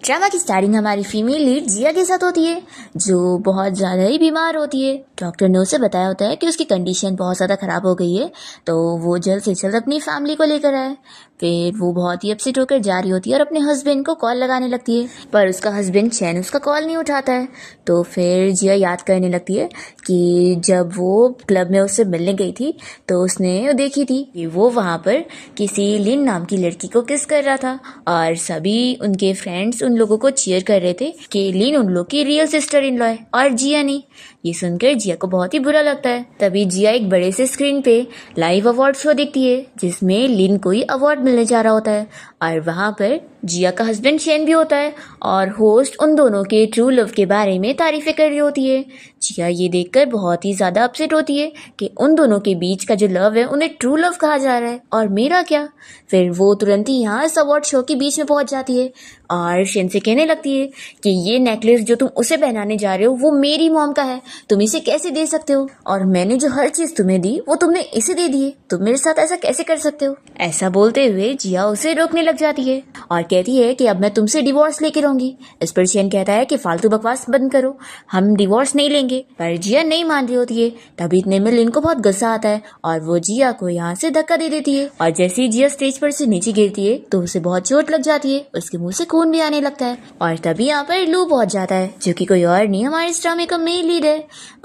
Drama की starting हमारी female lead जिया के साथ होती है, जो बहुत ज़्यादा ही बीमार होती है। डॉक्टर ने उसे बताया होता है कि उसकी कंडीशन बहुत ज़्यादा ख़राब हो गई है, तो वो जल्द से जल्द अपनी फैमिली को लेकर आए। फिर वो बहुत ही अपसेट होकर जा रही होती है और अपने हस्बैंड को कॉल लगाने लगती है, पर उसका हस्बैंड शैन उसका कॉल नहीं उठाता है। तो फिर जिया याद करने लगती है कि जब वो क्लब में उससे मिलने गई थी तो उसने देखी थी कि वो वहाँ पर किसी लिन नाम की लड़की को किस कर रहा था, और सभी उनके फ्रेंड्स उन लोगों को चीयर कर रहे थे कि लिन उन लोग की रियल सिस्टर इन लॉ है और जिया नहीं। ये सुनकर जिया को बहुत ही बुरा लगता है। तभी जिया एक बड़े से स्क्रीन पे लाइव अवार्ड शो देखती है जिसमें लिन को ही अवार्ड मिलने जा रहा होता है, और वहाँ पर जिया का हस्बैंड शेन भी होता है और होस्ट उन दोनों के ट्रू लव के बारे में तारीफें कर रही होती है। जिया ये देखकर बहुत ही ज़्यादा अपसेट होती है कि उन दोनों के बीच का जो लव है उन्हें ट्रू लव कहा जा रहा है और मेरा क्या। फिर वो तुरंत ही यहाँ इस अवार्ड शो के बीच में पहुँच जाती है और शेन से कहने लगती है कि ये नेकलेस जो तुम उसे पहनाने जा रहे हो वो मेरी मॉम का है, तुम इसे कैसे दे सकते हो, और मैंने जो हर चीज़ तुम्हें दी वो तुमने इसे दे दी है, तुम मेरे साथ ऐसा कैसे कर सकते हो। ऐसा बोलते हुए जिया उसे रोकने लग जाती है और कहती है कि अब मैं तुमसे डिवोर्स लेके रहूंगी। इस पर शेन कहता है कि फालतू बकवास बंद करो, हम डिवोर्स नहीं लेंगे, पर जिया नहीं मान रही होती है। तभी इतने में लिन को बहुत गुस्सा आता है और वो जिया को यहाँ से धक्का दे देती है, और जैसे ही जिया स्टेज पर से नीचे गिरती है तो उसे बहुत चोट लग जाती है, उसके मुंह से खून भी आने लगता है। और तभी यहाँ पर लू पहुंच जाता है जो कि कोई और नहीं हमारे इस ड्रामे का मेन लीड है।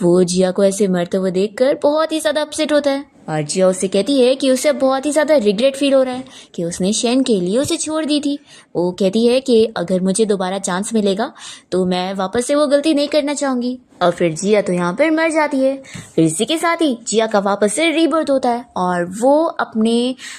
वो जिया को ऐसे मरते हुए देखकर बहुत ही ज्यादा अपसेट होता है और जिया उससे कहती है कि उसे बहुत ही ज़्यादा रिग्रेट फील हो रहा है कि उसने शेन के लिए उसे छोड़ दी थी। वो कहती है कि अगर मुझे दोबारा चांस मिलेगा तो मैं वापस से वो गलती नहीं करना चाहूँगी, और फिर जिया तो यहाँ पर मर जाती है। फिर इसी के साथ ही जिया का वापस से रीबर्थ होता है और वो अपने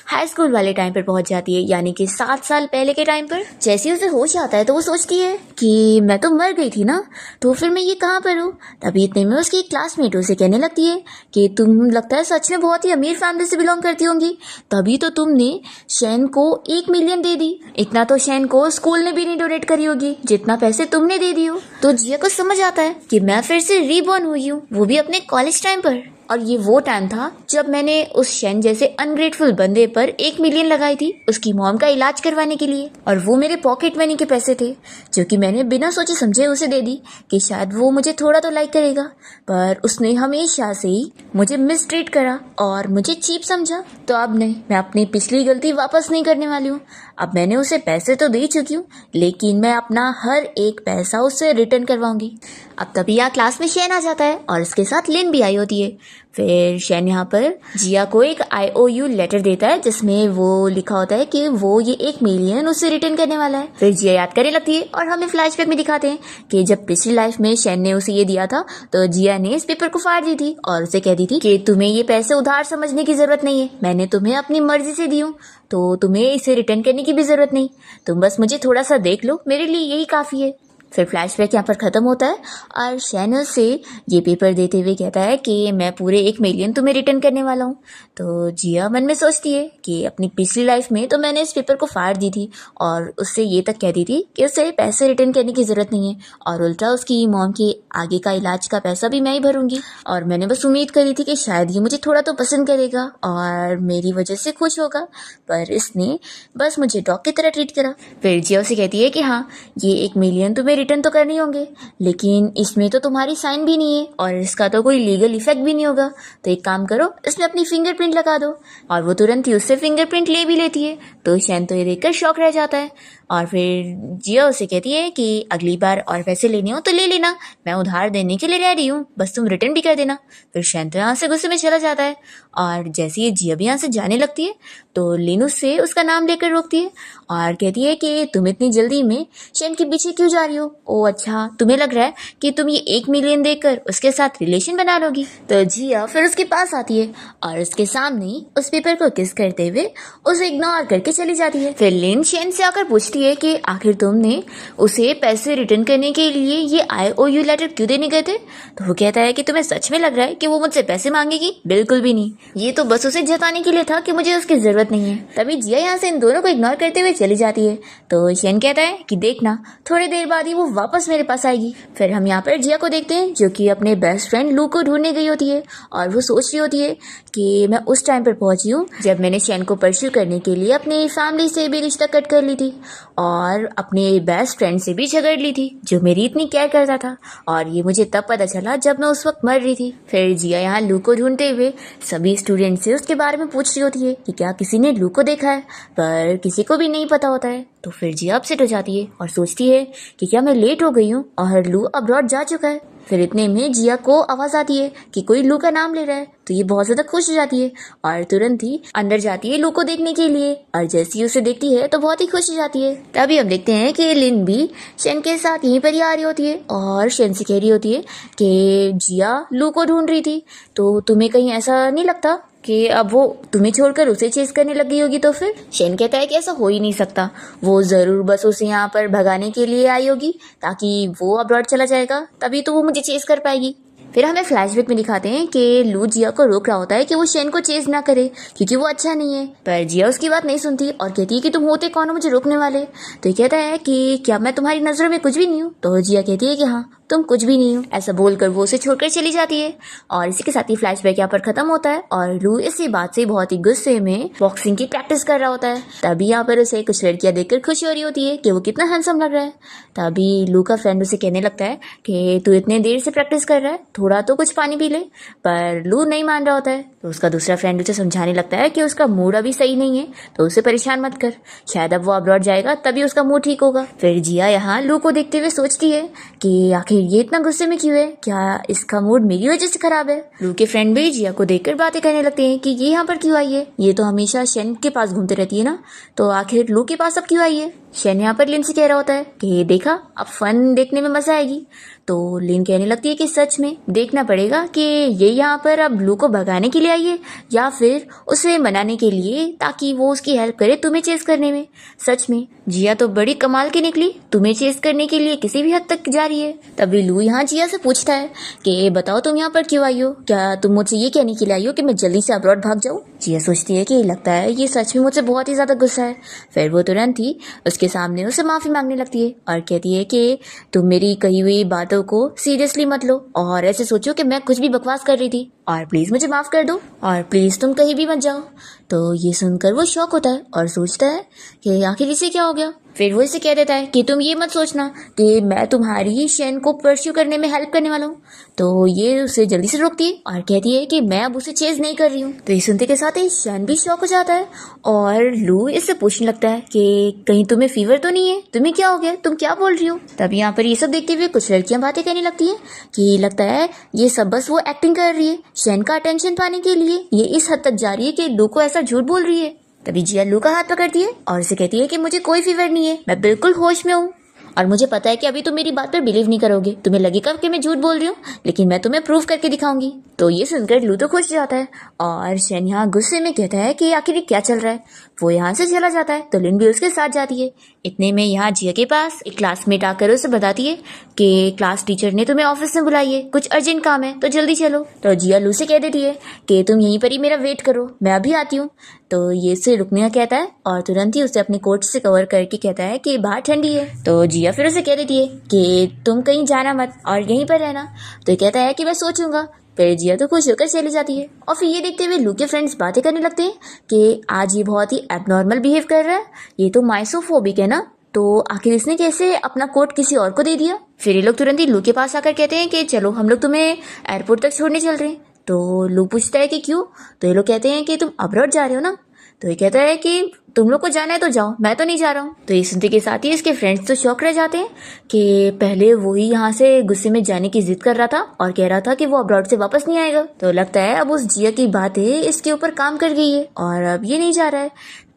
हाई स्कूल वाले टाइम पर पहुँच जाती है, यानी कि 7 साल पहले के टाइम पर। जैसे ही उसे होश आता है तो वो सोचती है कि मैं तो मर गई थी ना, तो फिर मैं ये कहाँ पर हूँ। तभी इतने में उसकी क्लासमेट उसे कहने लगती है कि तुम लगता है सच में बहुत ही अमीर फैमिली से बिलोंग करती होंगी, तभी तो तुमने शेन को 1 मिलियन दे दी। इतना तो शेन को स्कूल ने भी नहीं डोनेट करी होगी जितना पैसे तुमने दे दी हो। तो जिया को समझ आता है कि मैं फिर से रीबॉर्न हुई हूँ, वो भी अपने कॉलेज टाइम पर। और ये वो टाइम था जब मैंने उस शेन जैसे अनग्रेटफुल बंदे पर 1 मिलियन लगाई थी उसकी मॉम का इलाज करवाने के लिए, और वो मेरे पॉकेट मनी के पैसे थे जो कि मैंने बिना सोचे समझे उसे दे दी कि शायद वो मुझे थोड़ा तो लाइक करेगा, पर उसने हमेशा से ही मुझे मिसट्रीट करा और मुझे चीप समझा। तो अब नहीं, मैं अपनी पिछली गलती वापस नहीं करने वाली हूँ। अब मैंने उसे पैसे तो दे चुकी हूँ, लेकिन मैं अपना हर एक पैसा उससे रिटर्न करवाऊंगी। अब तभी यहाँ क्लास में शेन आ जाता है और इसके साथ लिन भी आई होती है। फिर शेन यहाँ पर जिया को एक IOU लेटर देता है जिसमें वो लिखा होता है कि वो ये 1 मिलियन उससे रिटर्न करने वाला है। फिर जिया याद करने लगती है और हमें फ्लैशबैक में दिखाते हैं कि जब पिछली लाइफ में शेन ने उसे ये दिया था तो जिया ने इस पेपर को फाड़ दी थी और उसे कहती थी कि तुम्हें ये पैसे उधार समझने की जरूरत नहीं है, मैंने तुम्हें अपनी मर्जी से दी हूँ, तो तुम्हें इसे रिटर्न करने की भी जरूरत नहीं, तुम बस मुझे थोड़ा सा देख लो, मेरे लिए यही काफी है। फिर फ्लैशबैक यहाँ पर ख़त्म होता है और शैन से ये पेपर देते हुए कहता है कि मैं पूरे 1 मिलियन तुम्हें रिटर्न करने वाला हूँ। तो जिया मन में सोचती है कि अपनी पिछली लाइफ में तो मैंने इस पेपर को फाड़ दी थी और उससे ये तक कहती थी कि उसे पैसे रिटर्न करने की ज़रूरत नहीं है, और उल्टा उसकी मॉम के आगे का इलाज का पैसा भी मैं ही भरूंगी, और मैंने बस उम्मीद करी थी कि शायद ये मुझे थोड़ा तो पसंद करेगा और मेरी वजह से खुश होगा, पर इसने बस मुझे डॉग की तरह ट्रीट करा। फिर जिया उसे कहती है कि हाँ, ये 1 मिलियन तुम्हें रिटर्न तो करने होंगे, लेकिन इसमें तो तुम्हारी साइन भी नहीं है और इसका तो कोई लीगल इफेक्ट भी नहीं होगा, तो एक काम करो, इसमें अपनी फिंगरप्रिंट लगा दो। और वो तुरंत ही उससे फिंगरप्रिंट ले भी लेती है। तो शैन तो ये देखकर शॉक रह जाता है और फिर जिया उसे कहती है कि अगली बार और पैसे लेने हो तो ले लेना, मैं उधार देने के लिए रेडी हूँ, बस तुम रिटर्न भी कर देना। फिर शैन तो यहाँ से गुस्से में चला जाता है और जैसे ही जिया भी यहाँ से जाने लगती है तो लिन उससे उसका नाम लेकर रोकती है और कहती है कि तुम इतनी जल्दी में शैन के पीछे क्यों जा रही हो। ओ अच्छा, तुम्हें लग रहा है कि तुम ये 1 मिलियन देकर उसके साथ रिलेशन बना लोगी। तो जिया फिर उसके पास आती है और उसके सामने ही उस पेपर को किस करते हुए उसे इग्नोर करके चली जाती है। फिर लिन शैन से आकर पूछती है कि आखिर तुमने उसे पैसे रिटर्न करने के लिए ये IOU लेटर क्यों देने गए थे। तो वो कहता है कि तुम्हें सच में लग रहा है कि वो मुझसे पैसे मांगेगी। बिल्कुल भी नहीं, ये तो बस उसे जताने के लिए था कि मुझे उसकी जरूरत नहीं है। तभी जिया यहाँ से इन दोनों को इग्नोर करते हुए चली जाती है। तो शेन कहता है कि देखना, थोड़ी देर बाद ही वो वापस मेरे पास आएगी। फिर हम यहाँ पर जिया को देखते हैं जो कि अपने बेस्ट फ्रेंड लू को ढूंढने गई होती है और वो सोच रही होती है कि मैं उस टाइम पर पहुंची हूँ जब मैंने शेन को परस्यू करने के लिए अपनी फैमिली से भी रिश्ता कट कर ली थी, और अपने बेस्ट फ्रेंड से भी झगड़ ली थी जो मेरी इतनी केयर करता था, और ये मुझे तब पता चला जब मैं उस वक्त मर रही थी। फिर जिया यहाँ लू को ढूंढते हुए सभी स्टूडेंट से उसके बारे में पूछ रही होती है कि क्या किसी ने लू को देखा है, पर किसी को भी नहीं पता होता है। तो फिर जिया अपसेट हो जाती है और सोचती है कि क्या मैं लेट हो गई हूँ और लू अब्रॉड जा चुका है। फिर इतने में जिया को आवाज आती है कि कोई लू का नाम ले रहा है, तो ये बहुत ज्यादा खुश हो जाती है और तुरंत ही अंदर जाती है लू को देखने के लिए, और जैसे ही उसे देखती है तो बहुत ही खुश हो जाती है। तभी हम देखते हैं कि लिन भी शेन के साथ यहीं पर ही आ रही होती है और शेन से कह रही होती है कि जिया लू को ढूंढ रही थी, तो तुम्हें कहीं ऐसा नहीं लगता कि अब वो तुम्हें छोड़कर उसे चेस करने लग गई होगी? तो फिर शेन कहता है कि ऐसा हो ही नहीं सकता, वो जरूर बस उसे यहाँ पर भगाने के लिए आई होगी ताकि वो अब्रॉड चला जाएगा, तभी तो वो मुझे चेस कर पाएगी। फिर हमें फ्लैशबैक में दिखाते हैं कि लू जिया को रोक रहा होता है कि वो शेन को चेज ना करे क्योंकि वो अच्छा नहीं है, पर जिया उसकी बात नहीं सुनती और कहती है कि तुम होते कौन हो मुझे रोकने वाले। तो ये कहता है कि क्या मैं तुम्हारी नजरों में कुछ भी नहीं हूँ? तो जिया कहती है कि हाँ तुम कुछ भी नहीं हो। ऐसा बोलकर वो उसे छोड़कर चली जाती है और इसी के साथ ही फ्लैशबैक यहाँ पर खत्म होता है और लू इसी बात से बहुत ही गुस्से में बॉक्सिंग की प्रैक्टिस कर रहा होता है। तभी यहाँ पर उसे कुछ लड़कियां देखकर खुशी हो रही होती है कि वो कितना हैंडसम लग रहा है। तभी लू का फ्रेंड उसे कहने लगता है कि तू इतने देर से प्रैक्टिस कर रहा है, थोड़ा तो कुछ पानी पी ले, पर लू नहीं मान रहा होता है। तो उसका दूसरा फ्रेंड उसे समझाने लगता है कि उसका मूड अभी सही नहीं है, तो उसे परेशान मत कर, शायद अब वो अब्रॉड जाएगा तभी उसका मूड ठीक होगा। फिर जिया यहाँ लू को देखते हुए सोचती है कि आखिर ये इतना गुस्से में क्यों है, क्या इसका मूड मेरी वजह से खराब है? लू के फ्रेंड भी जिया को देखकर बातें करने लगते हैं कि ये यहाँ पर क्यों आई है, ये तो हमेशा शेन के पास घूमते रहती है ना, तो आखिर लू के पास अब क्यों आई है? शेन यहाँ पर लिन से कह रहा होता है कि देखा अब फन देखने में मजा आएगी। तो लिन कहने लगती है कि सच में देखना पड़ेगा कि ये यहाँ पर अब लू को भगाने के लिए आई है या फिर उसे मनाने के लिए ताकि वो उसकी हेल्प करे तुम्हें चेस करने में। सच में जिया तो बड़ी कमाल की निकली, तुम्हें चेस करने के लिए किसी भी हद तक जा रही है। तभी लू यहाँ जिया से पूछता है कि बताओ तुम यहाँ पर क्यों आई हो, क्या तुम मुझसे ये कहने के लिए आई हो कि मैं जल्दी से अब्रॉड भाग जाऊँ? जिया सोचती है कि लगता है ये सच में मुझसे बहुत ही ज्यादा गुस्सा है। फिर वो तुरंत ही उसके सामने उसे माफी मांगने लगती है और कहती है कि तुम मेरी कही हुई बातों को सीरियसली मत लो और ऐसे सोचो कि मैं कुछ भी बकवास कर रही थी, और प्लीज मुझे माफ कर दो और प्लीज तुम कहीं भी मत जाओ। तो ये सुनकर वो शॉक होता है और सोचता है कि आखिर इसे क्या हो गया। फिर वो इसे कह देता है कि तुम ये मत सोचना कि मैं तुम्हारी शेन को परस्यू करने में हेल्प करने वाला हूँ। तो ये उसे जल्दी से रोकती है और कहती है कि मैं अब उसे चेज नहीं कर रही हूँ। तो ये सुनते के साथ ही शेन भी शॉक हो जाता है और लू इससे पूछने लगता है कि कहीं तुम्हें फीवर तो नहीं है, तुम्हें क्या हो गया, तुम क्या बोल रही हो? तब यहाँ पर ये सब देखते हुए कुछ लड़कियां बातें करने लगती है कि लगता है ये सब बस वो एक्टिंग कर रही है शेन का अटेंशन पाने के लिए, ये इस हद तक जा रही है कि लू को ऐसा झूठ बोल रही है। तभी जिया लू का हाथ पकड़ती है और उसे कहती है कि मुझे कोई फीवर नहीं है, मैं बिल्कुल होश में हूँ और मुझे पता है कि अभी तुम मेरी बात पर बिलीव नहीं करोगे, तुम्हें लगेगा कि मैं झूठ बोल रही हूँ, लेकिन मैं तुम्हें प्रूव करके दिखाऊंगी। तो ये सुनकर लू तो खुश हो जाता है और शेन यहाँ गुस्से में कहता है कि आखिर क्या चल रहा है। वो यहाँ से चला जाता है तो लिन भी उसके साथ जाती है। इतने में यहाँ जिया के पास एक क्लासमेट आकर उसे बताती है कि क्लास टीचर ने तुम्हें ऑफिस में बुलाई है, कुछ अर्जेंट काम है तो जल्दी चलो। तो जिया लू से कह देती है कि तुम यहीं पर ही मेरा वेट करो, मैं अभी आती हूँ। तो ये से रुकने का कहता है और तुरंत ही उसे अपने कोट से कवर करके कहता है कि बाहर ठंडी है। तो जिया फिर उसे कह देती है कि तुम कहीं जाना मत और यहीं पर रहना। तो ये कहता है कि मैं सोचूंगा। फिर जिया तो खुश होकर चली जाती है और फिर ये देखते हुए लू के फ्रेंड्स बातें करने लगते हैं कि आज ये बहुत ही एबनॉर्मल बिहेव कर रहा है, ये तो माइसोफोबिक है ना, तो आखिर इसने कैसे अपना कोट किसी और को दे दिया। फिर ये लोग तुरंत ही लू के पास आकर कहते हैं कि चलो हम लोग तुम्हें एयरपोर्ट तक छोड़ने चल रहे हैं। तो लू पूछता है कि क्यों? तो ये लोग कहते हैं कि तुम अब्रॉड जा रहे हो ना। तो ये कहता है कि तुम लोग को जाना है तो जाओ, मैं तो नहीं जा रहा हूँ। तो ये सुनते के साथ ही इसके फ्रेंड्स तो शॉक रह जाते हैं कि पहले वो ही यहाँ से गुस्से में जाने की जिद कर रहा था और कह रहा था कि वो अब्रॉड से वापस नहीं आएगा। तो लगता है अब उस जिया की बातें इसके ऊपर काम कर गई है और अब ये नहीं जा रहा है।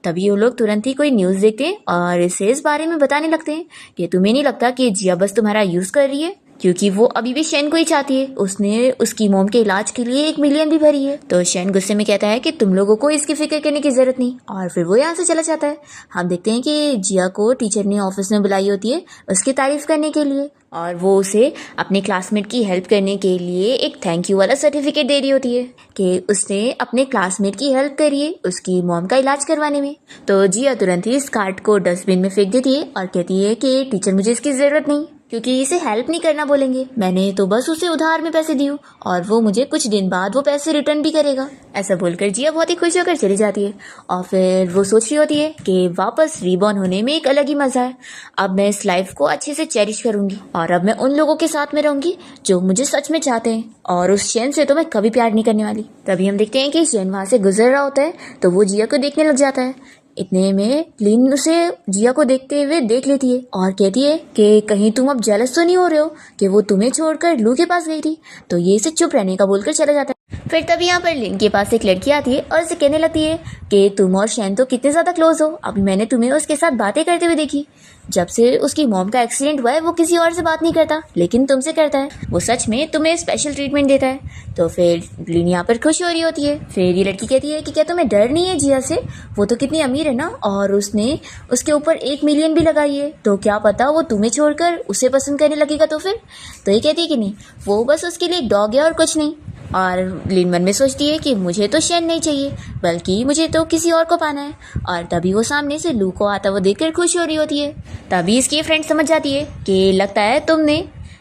तभी वो लोग तुरंत ही कोई न्यूज देखते हैं और इसे इस बारे में बताने लगते हैं कि तुम्हें नहीं लगता कि जिया बस तुम्हारा यूज कर रही है, क्योंकि वो अभी भी शेन को ही चाहती है, उसने उसकी मोम के इलाज के लिए 1 मिलियन भी भरी है। तो शेन गुस्से में कहता है कि तुम लोगों को इसकी फिक्र करने की जरूरत नहीं और फिर वो यहाँ से चला जाता है। हम देखते हैं कि जिया को टीचर ने ऑफिस में बुलाई होती है उसकी तारीफ करने के लिए और वो उसे अपने क्लासमेट की हेल्प करने के लिए एक थैंक यू वाला सर्टिफिकेट दे रही होती है कि उसने अपने क्लासमेट की हेल्प करी है उसकी मॉम का इलाज करवाने में। तो जिया तुरंत ही इस कार्ड को डस्टबिन में फेंक देती है और कहती है कि टीचर मुझे इसकी जरूरत नहीं। क्योंकि इसे हेल्प नहीं करना बोलेंगे। मैंने तो बस उसे उधार में पैसे दिए और वो मुझे कुछ दिन बाद वो पैसे रिटर्न भी करेगा। ऐसा बोलकर जिया बहुत ही खुश होकर चली जाती है और फिर वो सोच रही होती है कि वापस रीबॉर्न होने में एक अलग ही मजा है। अब मैं इस लाइफ को अच्छे से चेरिश करूंगी और अब मैं उन लोगों के साथ में रहूंगी जो मुझे सच में चाहते हैं, और उस शेन से तो मैं कभी प्यार नहीं करने वाली। तभी हम देखते हैं कि शेन वहां से गुजर रहा होता है तो वो जिया को देखने लग जाता है। इतने में लिन उसे जिया को देखते हुए देख लेती है और कहती है कि कहीं तुम अब जेलस तो नहीं हो रहे हो कि वो तुम्हें छोड़कर लू के पास गई थी। तो ये इसे चुप रहने का बोलकर चला जाता है। फिर तभी यहाँ पर लिन के पास एक लड़की आती है और उसे कहने लगती है कि तुम और शैन तो कितने ज्यादा क्लोज हो, अभी मैंने तुम्हें उसके साथ बातें करते हुए देखी। जब से उसकी मॉम का एक्सीडेंट हुआ है वो किसी और से बात नहीं करता, लेकिन तुमसे करता है। वो सच में तुम्हें स्पेशल ट्रीटमेंट देता है। तो फिर लिन यहाँ पर खुश हो रही होती है। फिर ये लड़की कहती है कि क्या तुम्हें डर नहीं है जिया से, वो तो कितनी अमीर है ना, और उसने उसके ऊपर 1 मिलियन भी लगाई है, तो क्या पता वो तुम्हें छोड़कर उसे पसंद करने लगेगा। तो फिर तो ये कहती है कि नहीं, वो बस उसके लिए एक डॉग है और कुछ नहीं। और लिन मन में सोचती है कि मुझे तो शैन नहीं चाहिए, बल्कि मुझे तो किसी और को पाना है। और तभी वो सामने से लू को आता हुआ देखकर खुश हो रही होती है। तभी इसकी फ्रेंड समझ जाती है कि लगता है तुमने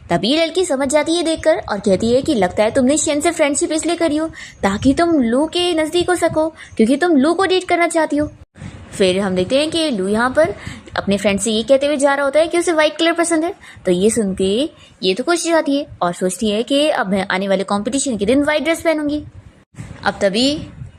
तभी लड़की समझ जाती है देखकर और कहती है कि लगता है तुमने शैन से फ्रेंडशिप इसलिए करी हो ताकि तुम लू के नज़दीक हो सको, क्योंकि तुम लू को डेट करना चाहती हो। फिर हम देखते हैं कि लू यहाँ पर अपने फ्रेंड से ये कहते हुए जा रहा होता है कि उसे व्हाइट कलर पसंद है। तो ये सुन के ये तो खुश हो जाती है और सोचती है कि अब मैं आने वाले कंपटीशन के दिन व्हाइट ड्रेस पहनूंगी। अब तभी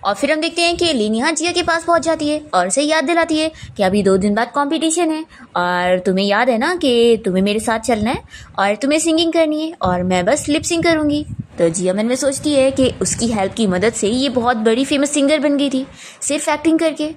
और फिर हम देखते हैं कि लिन यहाँ जिया के पास पहुंच जाती है और उसे याद दिलाती है कि अभी 2 दिन बाद कंपटीशन है और तुम्हें याद है ना कि तुम्हें मेरे साथ चलना है और तुम्हें सिंगिंग करनी है और मैं बस लिप सिंग करूंगी। तो जिया मन में सोचती है कि उसकी हेल्प की मदद से ये बहुत बड़ी फेमस सिंगर बन गई थी सिर्फ एक्टिंग करके।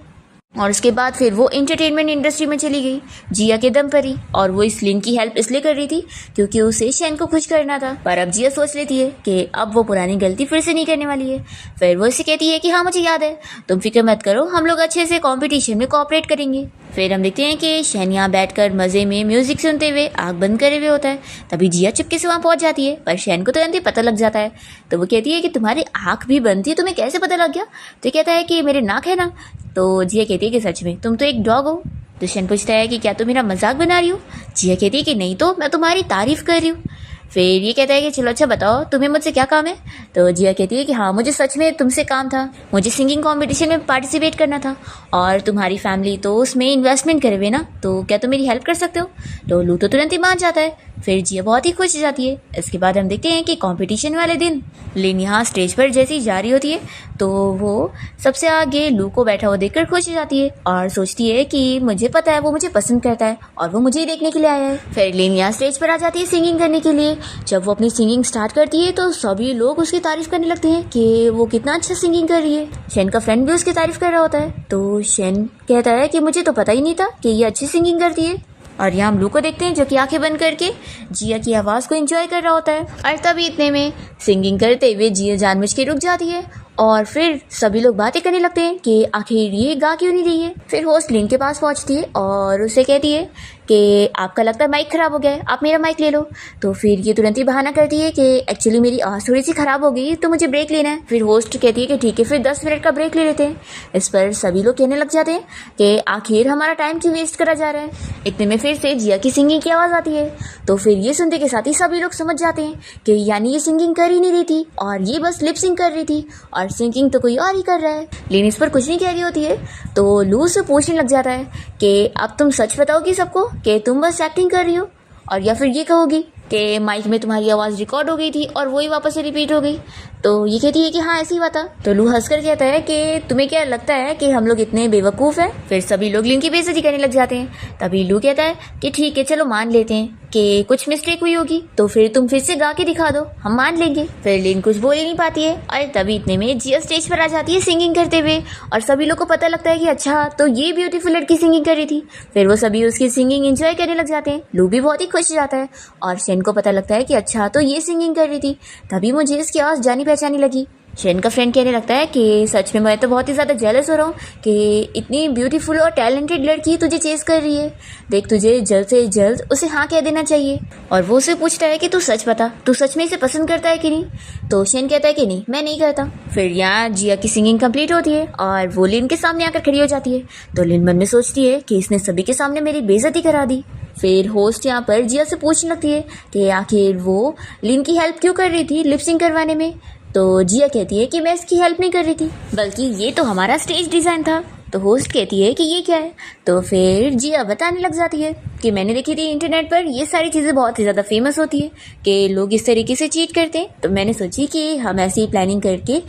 और उसके बाद फिर वो एंटरटेनमेंट इंडस्ट्री में चली गई जिया के दम पर ही, और वो इस लिन की हेल्प इसलिए कर रही थी क्योंकि उसे शैन को खुश करना था। पर अब जिया सोच लेती है कि अब वो पुरानी गलती फिर से नहीं करने वाली है। फिर वो इसे कहती है कि हाँ मुझे याद है, तुम फिक्र मत करो, हम लोग अच्छे से कॉम्पिटिशन में कोऑपरेट करेंगे। फिर हम देखते हैं कि शैन यहाँ बैठकर मजे में म्यूजिक सुनते हुए आँख बंद करे हुए होता है। तभी जिया चुपके से वहाँ पहुंच जाती है, पर शैन को तुरंत ही पता लग जाता है। तो वो कहती है कि तुम्हारी आँख भी बंद थी, तुम्हें कैसे पता लग गया? तो कहता है कि मेरे नाक है ना। तो जिया कहती है कि सच में तुम तो एक डॉग हो। तो शैन पूछता है कि क्या तुम मेरा मजाक बना रही हो? जिया कहती है कि नहीं तो मैं तुम्हारी तारीफ कर रही हूँ। फिर ये कहता है कि चलो अच्छा बताओ तुम्हें मुझसे क्या काम है? तो जिया कहती है कि हाँ मुझे सच में तुमसे काम था, मुझे सिंगिंग कंपटीशन में पार्टिसिपेट करना था और तुम्हारी फैमिली तो उसमें इन्वेस्टमेंट करे हुए ना, तो क्या तुम मेरी हेल्प कर सकते हो? तो लू तो तुरंत ही मान जाता है। फिर जिया बहुत ही खुश हो जाती है। इसके बाद हम देखते हैं कि कंपटीशन वाले दिन लिन यहाँ स्टेज पर जैसे ही जा रही होती है तो वो सबसे आगे लू को बैठा हुआ देखकर खुश हो जाती है और सोचती है कि मुझे पता है वो मुझे पसंद करता है और वो मुझे ही देखने के लिए आया है। फिर लिन यहाँ स्टेज पर आ जाती है सिंगिंग करने के लिए। जब वो अपनी सिंगिंग स्टार्ट करती है तो सभी लोग उसकी तारीफ करने लगते हैं कि वो कितना अच्छा सिंगिंग कर रही है। शैन का फ्रेंड भी उसकी तारीफ कर रहा होता है। तो शैन कहता है कि मुझे तो पता ही नहीं था कि ये अच्छी सिंगिंग करती है। और यहाँ हम लू को देखते हैं जो कि आंखें बंद करके जिया की आवाज़ को एंजॉय कर रहा होता है। और तभी इतने में सिंगिंग करते हुए जिया जानबूझ के रुक जाती है और फिर सभी लोग बातें करने लगते हैं कि आखिर ये गा क्यों नहीं रही है। फिर होस्ट लिन के पास पहुंचती है और उसे कहती है कि आपका लगता है माइक ख़राब हो गया है, आप मेरा माइक ले लो। तो फिर ये तुरंत ही बहाना करती है कि एक्चुअली मेरी आवाज़ थोड़ी सी ख़राब हो गई तो मुझे ब्रेक लेना है। फिर होस्ट कहती है कि ठीक है फिर 10 मिनट का ब्रेक ले लेते हैं। इस पर सभी लोग कहने लग जाते हैं कि आखिर हमारा टाइम क्यों वेस्ट करा जा रहा है। इतने में फिर से जिया की सिंगिंग की आवाज़ आती है। तो फिर ये सुनते के साथ ही सभी लोग समझ जाते हैं कि यानी ये सिंगिंग कर ही नहीं रही थी और ये बस लिप सिंग कर रही थी और सिंगिंग तो कोई और ही कर रहा है। लिन इस पर कुछ नहीं कह रही होती है तो लू से पूछने लग जाता है कि अब तुम सच बताओगी सबको कि तुम बस एक्टिंग कर रही हो, और या फिर ये कहोगी कि माइक में तुम्हारी आवाज़ रिकॉर्ड हो गई थी और वही वापस से रिपीट हो गई। तो ये कहती है कि हाँ ऐसी बात है। तो लू हंसकर कहता है कि तुम्हें क्या लगता है कि हम लोग इतने बेवकूफ़ हैं? फिर सभी लोग लिन की बेइज्जती करने लग जाते हैं। तभी लू कहता है कि ठीक है चलो मान लेते हैं कि कुछ मिस्टेक हुई होगी, तो फिर तुम फिर से गा के दिखा दो, हम मान लेंगे। फिर लिन कुछ बोल ही नहीं पाती है और तभी इतने में जिया स्टेज पर आ जाती है सिंगिंग करते हुए और सभी लोग को पता लगता है कि अच्छा तो ये ब्यूटीफुल लड़की सिंगिंग कर रही थी। फिर वो सभी उसकी सिंगिंग एंजॉय करने लग जाते हैं। लू भी बहुत ही खुश हो जाता है और शैन को पता लगता है कि अच्छा तो ये सिंगिंग कर रही थी, तभी मुझे इसकी आवाज़ जानी पहचानी लगी। शैन का फ्रेंड कहने लगता है कि सच में मैं तो बहुत ही ज़्यादा जेलस हो रहा हूँ कि इतनी ब्यूटीफुल और टैलेंटेड लड़की तुझे चेस कर रही है। देख तुझे जल्द से जल्द उसे हाँ कह देना चाहिए। और वो उसे पूछता है कि तू सच बता, तू सच में इसे पसंद करता है कि नहीं? तो शैन कहता है कि नहीं मैं नहीं करता। फिर यहाँ जिया की सिंगिंग कंप्लीट होती है और वो लिन के सामने आकर खड़ी हो जाती है। तो लिन मन में सोचती है कि इसने सभी के सामने मेरी बेइज्जती करा दी। फिर होस्ट यहाँ पर जिया से पूछने लगती है कि आखिर वो लिन की हेल्प क्यों कर रही थी लिप सिंक करवाने में। तो जिया कहती है कि मैं इसकी हेल्प नहीं कर रही थी, बल्कि ये तो हमारा स्टेज डिज़ाइन था। तो होस्ट कहती है कि ये क्या है। तो फिर जिया बताने लग जाती है कि मैंने देखी थी इंटरनेट पर ये सारी चीज़ें बहुत ही ज़्यादा फेमस होती है कि लोग इस तरीके से चीट करते हैं, तो मैंने सोची कि हम ऐसी प्लानिंग करके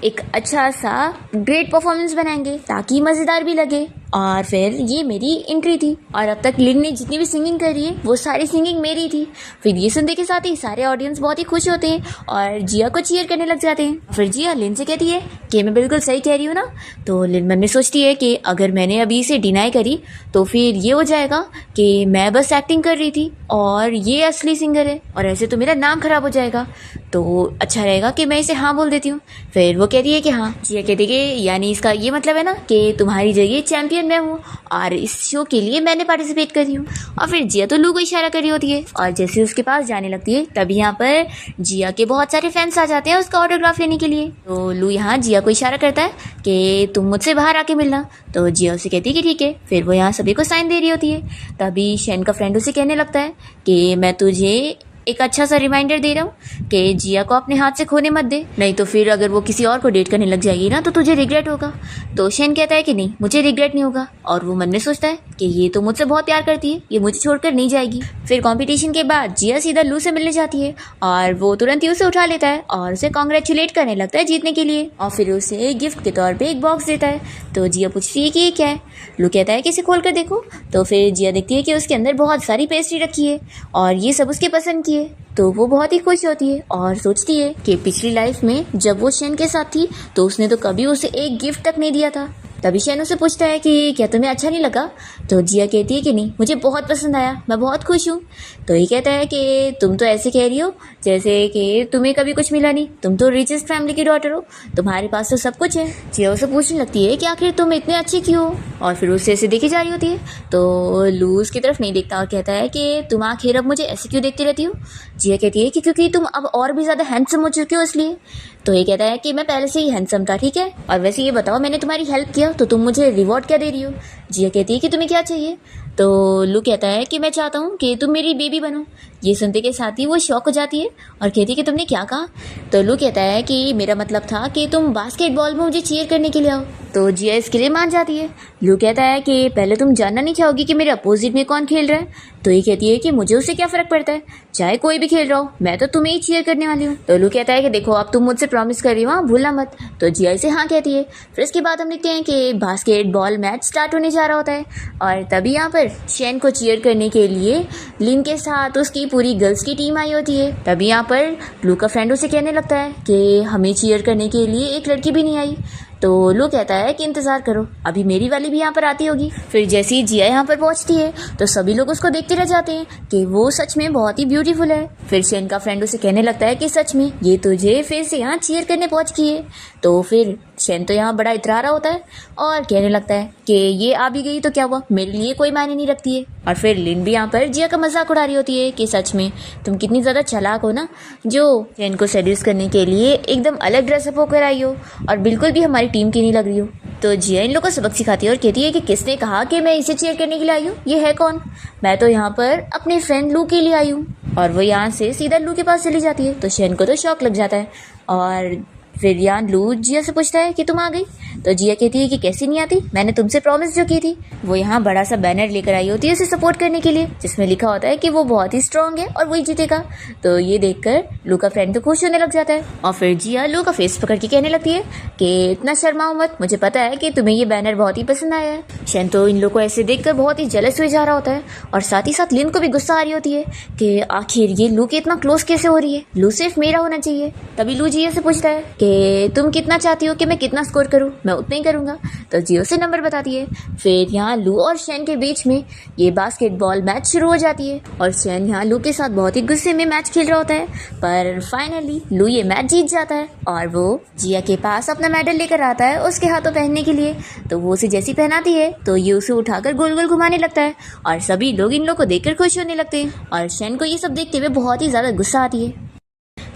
एक अच्छा सा ग्रेट परफॉर्मेंस बनाएंगे ताकि मज़ेदार भी लगे। और फिर ये मेरी एंट्री थी और अब तक लिन ने जितनी भी सिंगिंग करी है वो सारी सिंगिंग मेरी थी। फिर ये सुनने के साथ ही सारे ऑडियंस बहुत ही खुश होते हैं और जिया को चीयर करने लग जाते हैं। फिर जिया लिन से कहती है कि मैं बिल्कुल सही कह रही हूँ ना। तो लिन मन में सोचती है कि अगर मैंने अभी इसे डिनाई करी तो फिर ये हो जाएगा कि मैं बस एक्टिंग कर रही थी और ये असली सिंगर है, और ऐसे तो मेरा नाम खराब हो जाएगा। तो अच्छा रहेगा कि मैं इसे हाँ बोल देती हूँ। फिर वो कहती है कि हाँ। जिया कहती है कि यानी इसका ये मतलब है ना कि तुम्हारी जगह चैंपियन मैं हूँ और इस शो के लिए मैंने पार्टिसिपेट करी हूँ। और फिर जिया तो लू को इशारा कर रही होती है और जैसे उसके पास जाने लगती है तभी यहाँ पर जिया के बहुत सारे फैंस आ जाते हैं उसका ऑटोग्राफ लेने के लिए। तो लू यहाँ जिया को इशारा करता है कि तुम मुझसे बाहर आके मिलना। तो जिया उसे कहती है कि ठीक है। फिर वो यहाँ सभी को साइन दे रही होती है, तभी शेन का फ्रेंड उसे कहने लगता है कि मैं तुझे एक अच्छा सा रिमाइंडर दे रहा हूँ कि जिया को अपने हाथ से खोने मत दे, नहीं तो फिर अगर वो किसी और को डेट करने लग जाएगी ना तो तुझे रिग्रेट होगा। तो शेन कहता है कि नहीं, मुझे रिग्रेट नहीं होगा, और वो मन में सोचता है कि ये तो मुझसे बहुत प्यार करती है, ये मुझे छोड़कर नहीं जाएगी। फिर कंपटीशन के बाद जिया सीधा लू से मिलने जाती है और वो तुरंत ही उसे उठा लेता है और उसे कॉन्ग्रेचुलेट करने लगता है जीतने के लिए, और फिर उसे गिफ्ट के तौर पर एक बॉक्स देता है। तो जिया पूछती है कि ये क्या है। लू कहता है कि इसे खोल कर देखो। तो फिर जिया देखती है कि उसके अंदर बहुत सारी पेस्ट्री रखी है और ये सब उसके पसंद की है। तो वो बहुत ही खुश होती है और सोचती है कि पिछली लाइफ में जब वो शेन के साथ थी तो उसने तो कभी उसे एक गिफ्ट तक नहीं दिया था। तभी शेन उसे पूछता है कि क्या तुम्हें अच्छा नहीं लगा। तो जिया कहती है कि नहीं, मुझे बहुत पसंद आया, मैं बहुत खुश हूँ। तो ये कहता है कि तुम तो ऐसे कह रही हो जैसे कि तुम्हें कभी कुछ मिला नहीं, तुम तो रिचेस्ट फैमिली की डॉटर हो, तुम्हारे पास तो सब कुछ है। जिया उसे पूछने लगती है कि आखिर तुम इतने अच्छी क्यों हो, और फिर उससे ऐसे देखी जा रही होती है। तो लू उसकी तरफ नहीं देखता और कहता है कि तुम आखिर अब मुझे ऐसे क्यों देखती रहती हो। जिया कहती है कि क्योंकि तुम अब और भी ज़्यादा हैंडसम हो चुके हो इसलिए। तो ये कहता है कि मैं पहले से ही हैंडसम था, ठीक है, और वैसे ये बताओ मैंने तुम्हारी हेल्प किया तो तुम मुझे रिवॉर्ड क्या दे रही हो। जिया कहती है कि तुम्हें क्या चाहिए। तो लू कहता है कि मैं चाहता हूँ कि तुम मेरी बेबी बनो। ये सुनते के साथ ही वो शॉक हो जाती है और कहती है कि तुमने क्या कहा। तो लू कहता है कि मेरा मतलब था कि तुम बास्केटबॉल में मुझे चीयर करने के लिए आओ। तो जिया इसके लिए मान जाती है। लू कहता है कि पहले तुम जानना नहीं चाहोगी कि मेरे अपोजिट में कौन खेल रहा है। तो ये कहती है कि मुझे उससे क्या फ़र्क पड़ता है, चाहे कोई भी खेल रहा हो, मैं तो तुम्हें ही चीयर करने वाली हूँ। तो लू कहता है कि देखो अब तुम मुझसे प्रॉमिस कर रही हो, भूलना मत। तो जिया इसे हाँ कहती है। फिर इसके बाद हम देखते हैं कि बास्केटबॉल मैच स्टार्ट होने जा रहा होता है और तभी यहाँ पर शेन को चीयर करने के लिए लिन के साथ उसकी पूरी गर्ल्स की टीम आई होती है। तभी यहाँ पर लू का फ्रेंड उसे कहने लगता है कि हमें चीयर करने के लिए एक लड़की भी नहीं आई। तो लू कहता है कि इंतज़ार करो, अभी मेरी वाली भी यहाँ पर आती होगी। फिर जैसे ही जिया यहाँ पर पहुँचती है तो सभी लोग उसको देखते रह जाते हैं कि वो सच में बहुत ही ब्यूटीफुल है। फिर शेन का फ्रेंड उसे कहने लगता है कि सच में ये तुझे फिर से यहाँ चीयर करने पहुँच गई है। तो फिर शेन तो यहाँ बड़ा इतरा रहा होता है और कहने लगता है कि ये आ भी गई तो क्या हुआ, मेरे लिए कोई मायने नहीं रखती है। और फिर लिन भी यहाँ पर जिया का मजाक उड़ा रही होती है कि सच में तुम कितनी ज़्यादा चालाक हो ना, जो शेन को सेड्यूस करने के लिए एकदम अलग ड्रेसअप होकर आई हो और बिल्कुल भी हमारी टीम की नहीं लग रही हो। तो जिया इन लोगों को सबक सिखाती है और कहती है कि किसने कहा कि मैं इसे चीयर करने के लिए आई हूँ, ये है कौन, मैं तो यहाँ पर अपने फ्रेंड लू के लिए आई हूँ। और वो यहाँ से सीधा लू के पास चली जाती है। तो शेन को तो शौक लग जाता है और फिर यहाँ लू जिया से पूछता है कि तुम आ गई। तो जिया कहती है कि कैसी नहीं आती, मैंने तुमसे प्रॉमिस जो की थी। वो यहाँ बड़ा सा बैनर लेकर आई होती है उसे सपोर्ट करने के लिए, जिसमें लिखा होता है कि वो बहुत ही स्ट्रांग है और वही जीतेगा। तो ये देखकर लू का फ्रेंड तो खुश होने लग जाता है और फिर जिया लू का फेस पकड़ के कहने लगती है कि इतना शर्माओ मत, मुझे पता है कि तुम्हें ये बैनर बहुत ही पसंद आया है। शेन तो इन लोग को ऐसे देखकर बहुत ही जेलस हुए जा रहा होता है और साथ ही साथ लिन को भी गुस्सा आ रही होती है कि आखिर ये लू के इतना क्लोज कैसे हो रही है, लू सिर्फ मेरा होना चाहिए। तभी लू जिया से पूछता है कि तुम कितना चाहती हो कि मैं कितना स्कोर करूं, मैं उतना ही करूंगा। तो जियो से नंबर बताती है। फिर यहाँ लू और शेन के बीच में ये बास्केटबॉल मैच शुरू हो जाती है और शेन यहाँ लू के साथ बहुत ही गुस्से में मैच खेल रहा होता है, पर फाइनली लू ये मैच जीत जाता है और वो जिया के पास अपना मेडल लेकर आता है उसके हाथों पहनने के लिए। तो वो उसे जैसी पहनाती है तो ये उसे उठाकर गोल गोल घुमाने लगता है और सभी लोग इन लोग को देखकर खुश होने लगते हैं और शेन को ये सब देखते हुए बहुत ही ज़्यादा गुस्सा आती है।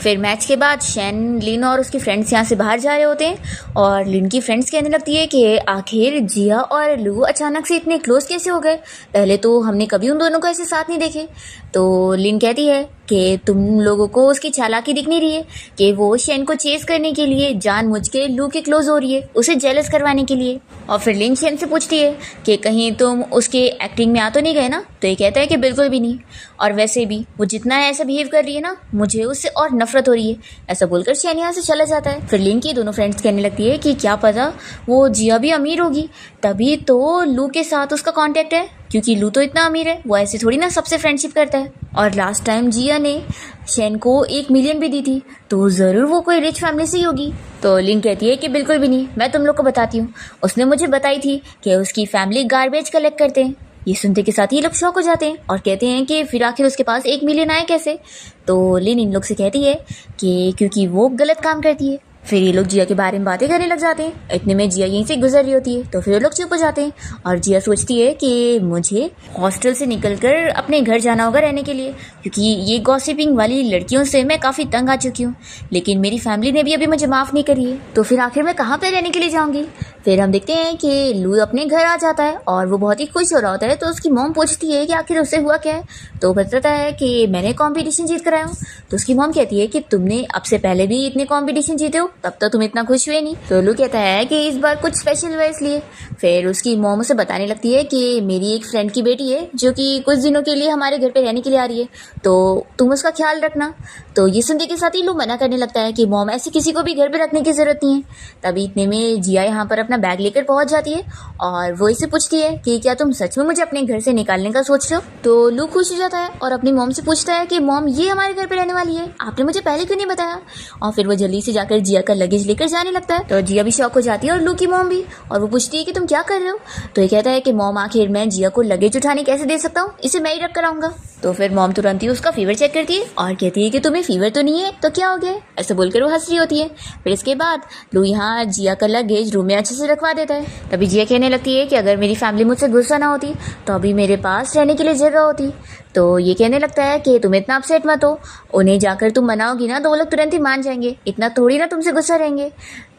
फिर मैच के बाद शैन, लिन और उसके फ्रेंड्स यहाँ से बाहर जा रहे होते हैं और लिन की फ्रेंड्स कहने लगती है कि आखिर जिया और लू अचानक से इतने क्लोज कैसे हो गए, पहले तो हमने कभी उन दोनों को ऐसे साथ नहीं देखे। तो लिन कहती है कि तुम लोगों को उसकी चालाकी दिख नहीं रही है कि वो शैन को चेस करने के लिए जानबूझ के लू के क्लोज हो रही है, उसे जेलस करवाने के लिए। और फिर लिन शैन से पूछती है कि कहीं तुम उसके एक्टिंग में आ तो नहीं गए ना। तो ये कहता है कि बिल्कुल भी नहीं, और वैसे भी वो जितना ऐसा बिहेव कर रही है ना, मुझे उससे और नफरत हो रही है। ऐसा बोलकर शैन यहाँ से चला जाता है। फिर लिन की दोनों फ्रेंड्स कहने लगती है कि क्या पता वो जिया भी अमीर होगी, तभी तो लू के साथ उसका कॉन्टेक्ट है, क्योंकि लू तो इतना अमीर है, वो ऐसे थोड़ी ना सबसे फ्रेंडशिप करता है। और लास्ट टाइम जिया ने शैन को 1 मिलियन भी दी थी, तो ज़रूर वो कोई रिच फैमिली से ही होगी। तो लिन कहती है कि बिल्कुल भी नहीं, मैं तुम लोग को बताती हूँ, उसने मुझे बताई थी कि उसकी फैमिली गार्बेज कलेक्ट करते हैं। ये सुनते के साथ ही लोग शॉक हो जाते हैं और कहते हैं कि फिर आखिर उसके पास 1 मिलियन आए कैसे। तो लिन इन लोग से कहती है कि क्योंकि वो गलत काम करती है। फिर ये लोग जिया के बारे में बातें करने लग जाते हैं। इतने में जिया यहीं से गुजर रही होती है, तो फिर वो लोग चुप हो जाते हैं और जिया सोचती है कि मुझे हॉस्टल से निकलकर अपने घर जाना होगा रहने के लिए, क्योंकि ये गॉसिपिंग वाली लड़कियों से मैं काफ़ी तंग आ चुकी हूँ। लेकिन मेरी फैमिली ने भी अभी मुझे माफ़ नहीं करी है, तो फिर आखिर मैं कहाँ पर रहने के लिए जाऊँगी। फिर हम देखते हैं कि लू अपने घर आ जाता है और वो बहुत ही खुश हो रहा होता है। तो उसकी मॉम पूछती है कि आखिर उससे हुआ क्या है। तो बताता है कि मैंने कंपटीशन जीत कर आया हूँ। तो उसकी मॉम कहती है कि तुमने अब से पहले भी इतने कंपटीशन जीते हो, तब तो तुम इतना खुश हुए नहीं। तो लू कहता है कि इस बार कुछ स्पेशल हुआ इसलिए। फिर उसकी मॉम उसे बताने लगती है कि मेरी एक फ्रेंड की बेटी है जो कि कुछ दिनों के लिए हमारे घर पे रहने के लिए आ रही है, तो तुम उसका ख्याल रखना। तो ये सुनने के साथ ही लू मना करने लगता है कि मॉम ऐसे किसी को भी घर पे रखने की जरूरत नहीं है। तभी इतने में जिया यहाँ पर अपना बैग लेकर पहुंच जाती है और वो इसे पूछती है कि क्या तुम सच में मुझे अपने घर से निकालने का सोच रहे हो। तो लू खुश हो जाता है और अपनी मॉम से पूछता है कि मॉम ये हमारे घर पे रहने वाली है, आपने मुझे पहले क्यों नहीं बताया। और फिर वो जल्दी से जाकर जिया का लगेज लेकर जाने लगता है। तो जिया भी शॉक हो जाती है और लू की मॉम भी, और वो पूछती है कि तुम क्या कर रहे हो। तो ये कहता है कि मॉम आखिर मैं जिया को लगेज उठाने कैसे दे सकता हूँ, इसे मैं ही रख कर आऊंगा। तो फिर मॉम तुरंत ही उसका फीवर चेक करती है और कहती है कि तुम्हें फीवर तो नहीं है, तो क्या हो गया, ऐसा बोलकर वो हंस रही होती है। फिर इसके बाद लू यहाँ जिया का लगेज रूम में अच्छे से रखवा देता है। तभी जिया कहने लगती है कि अगर मेरी फैमिली मुझसे गुस्सा ना होती तो अभी मेरे पास रहने के लिए जगह होती। तो ये कहने लगता है कि तुम इतना अपसेट मत हो, उन्हें जाकर तुम मनाओगी ना तो वो लोग तुरंत ही मान जाएंगे, इतना थोड़ी ना तुमसे गुस्सा रहेंगे।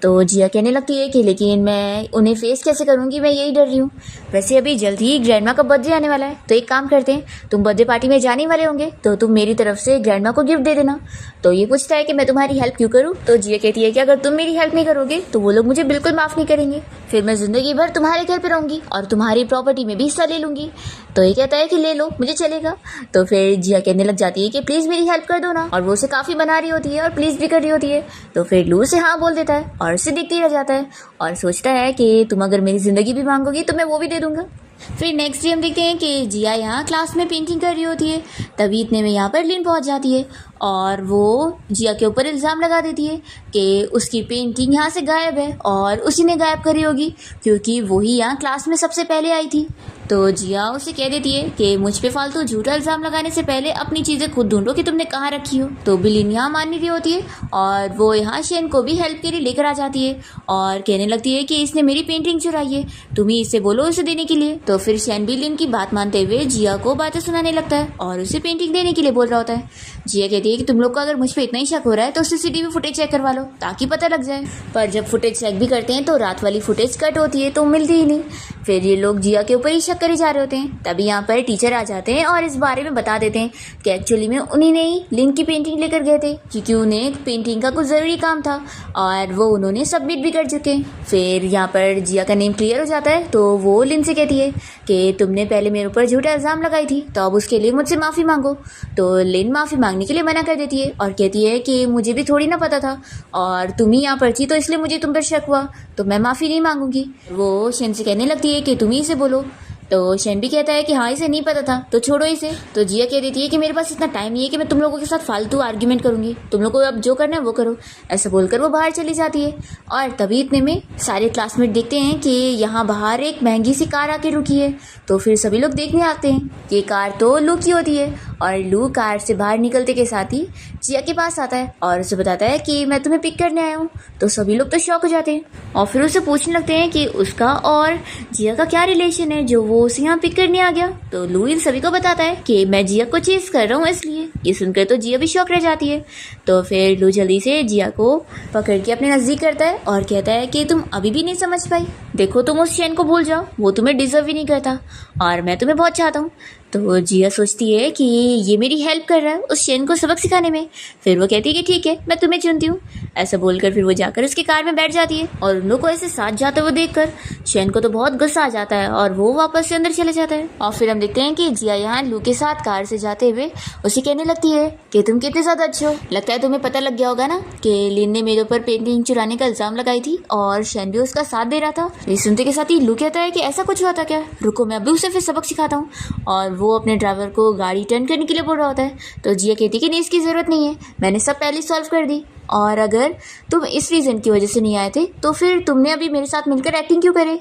तो जिया कहने लगती है कि लेकिन मैं उन्हें फेस कैसे करूंगी, मैं यही डर रही हूँ। वैसे अभी जल्दी ही ग्रैंडमा का बर्थडे आने वाला है, तो एक काम करते हैं, तुम बर्थडे पार्टी में जाने वाले होंगे तो तुम मेरी तरफ से ग्रैंडमा को गिफ्ट दे देना। तो ये पूछता है कि मैं तुम्हारी हेल्प क्यों करूँ। तो जिया कहती है कि अगर तुम मेरी हेल्प नहीं करोगे तो वो लोग मुझे बिल्कुल माफ़ नहीं करेंगे, फिर मैं जिंदगी भर तुम्हारे घर पर रहूंगी और तुम्हारी प्रॉपर्टी में भी हिस्सा ले लूंगी। तो ये कहता है कि ले लो, मुझे चलेगा। तो फिर जिया कहने लग जाती है कि प्लीज़ मेरी हेल्प कर दो ना, और वो उसे काफ़ी मना रही होती है और प्लीज़ भी कर रही होती है। तो फिर लू से हाँ बोल देता है और उसे देखते ही रह जाता है और सोचता है कि तुम अगर मेरी ज़िंदगी भी मांगोगी तो मैं वो भी दे दूंगा। फिर नेक्स्ट डे हम देखते हैं कि जिया यहाँ क्लास में पेंटिंग कर रही होती है। तभी इतने में यहाँ पर लिन पहुँच जाती है और वो जिया के ऊपर इल्ज़ाम लगा देती है कि उसकी पेंटिंग यहाँ से गायब है और उसी ने गायब करी होगी, क्योंकि वो ही यहाँ क्लास में सबसे पहले आई थी। तो जिया उसे कह देती है कि मुझ पे फालतू झूठा इल्ज़ाम लगाने से पहले अपनी चीज़ें खुद ढूंढो कि तुमने कहाँ रखी हो। तो बिलिन यहाँ मान नहीं रही होती है और वो यहाँ शैन को भी हेल्प के लिए लेकर आ जाती है और कहने लगती है कि इसने मेरी पेंटिंग चुराई है, तुम ही इसे बोलो उसे देने के लिए। तो फिर शैन भी लिन की बात मानते हुए जिया को बातें सुनाने लगता है और उसे पेंटिंग देने के लिए बोल रहा होता है। जिया कहती है कि तुम लोग को अगर मुझ पर इतना ही शक हो रहा है तो सीसीटीवी फुटेज चेक करवा लो ताकि पता लग जाए। पर जब फुटेज चेक भी करते हैं तो रात वाली फुटेज कट होती है तो मिलती ही नहीं। फिर ये लोग जिया के ऊपर ही शक करे जा रहे होते हैं। तभी यहाँ पर टीचर आ जाते हैं और इस बारे में बता देते हैं कि एक्चुअली में उन्हीं ने ही लिन की पेंटिंग लेकर गए थे, क्योंकि उन्हें पेंटिंग का कुछ ज़रूरी काम था और वो उन्होंने सबमिट भी कर चुके। फिर यहाँ पर जिया का नेम क्लियर हो जाता है तो वो लिन से कहती है कि तुमने पहले मेरे ऊपर झूठा इल्ज़ाम लगाई थी, तो अब उसके लिए मुझसे माफ़ी मांगो। तो लिन माफ़ी मांगने के लिए मना कर देती है और कहती है कि मुझे भी थोड़ी ना पता था और तुम ही यहाँ पर थी तो इसलिए मुझे तुम पर शक हुआ, तो मैं माफ़ी नहीं मांगूंगी। वो शैन से कहने लगती है कि तुम ही इसे बोलो। तो शैन भी कहता है कि हाँ इसे नहीं पता था तो छोड़ो इसे। तो जिया कह देती है कि मेरे पास इतना टाइम नहीं है कि मैं तुम लोगों के साथ फालतू आर्ग्यूमेंट करूंगी, तुम लोगों को अब जो करना है वो करो। ऐसा बोलकर वो बाहर चली जाती है और तभी इतने में सारे क्लासमेट देखते हैं कि यहाँ बाहर एक महंगी सी कार आके रुकी है। तो फिर सभी लोग देखने आते हैं कि कार तो लू की होती है और लू कार से बाहर निकलते के साथ ही जिया के पास आता है और उसे बताता है कि मैं तुम्हें पिक करने आया हूँ। तो सभी लोग तो शॉक हो जाते हैं और फिर उसे पूछने लगते हैं कि उसका और जिया का क्या रिलेशन है जो वो उसे यहाँ पिक करने आ गया। तो लू इन सभी को बताता है कि मैं जिया को चेस कर रहा हूँ इसलिए। ये सुनकर तो जिया भी शॉक रह जाती है। तो फिर लू जल्दी से जिया को पकड़ के अपने नज़दीक करता है और कहता है कि तुम अभी भी नहीं समझ पाई, देखो तुम उस शेन को भूल जाओ, वो तुम्हें डिजर्व ही नहीं करता और मैं तुम्हें बहुत चाहता हूँ। तो जिया सोचती है कि ये मेरी हेल्प कर रहा है उस शेन को सबक सिखाने में। फिर वो कहती है कि ठीक है मैं तुम्हें चुनती हूँ। ऐसा बोलकर फिर वो जाकर उसकी कार में बैठ जाती है और उन लोग को ऐसे साथ जाते हुए देखकर शेन को तो बहुत गुस्सा आ जाता है और वो वापस से अंदर चले जाता है। और फिर हम देखते हैं कि जिया यहाँ लू के साथ कार से जाते हुए उसे कहने लगती है कि तुम कितने ज़्यादा अच्छे हो। लगता है तुम्हें पता लग गया होगा ना कि लिन ने मेरे ऊपर पेंटिंग चुराने का इल्ज़ाम लगाई थी और शेन भी उसका साथ दे रहा था। ये सुनते के साथ ही लू कहता है कि ऐसा कुछ हुआ था क्या, रुको मैं अभी उसे फिर सबक सिखाता हूँ। और वो अपने ड्राइवर को गाड़ी टर्न करने के लिए बोल रहा होता है। तो जिया कहती है कि नहीं इसकी ज़रूरत नहीं है, मैंने सब पहले सॉल्व कर दी और अगर तुम इस रीज़न की वजह से नहीं आए थे तो फिर तुमने अभी मेरे साथ मिलकर एक्टिंग क्यों करे।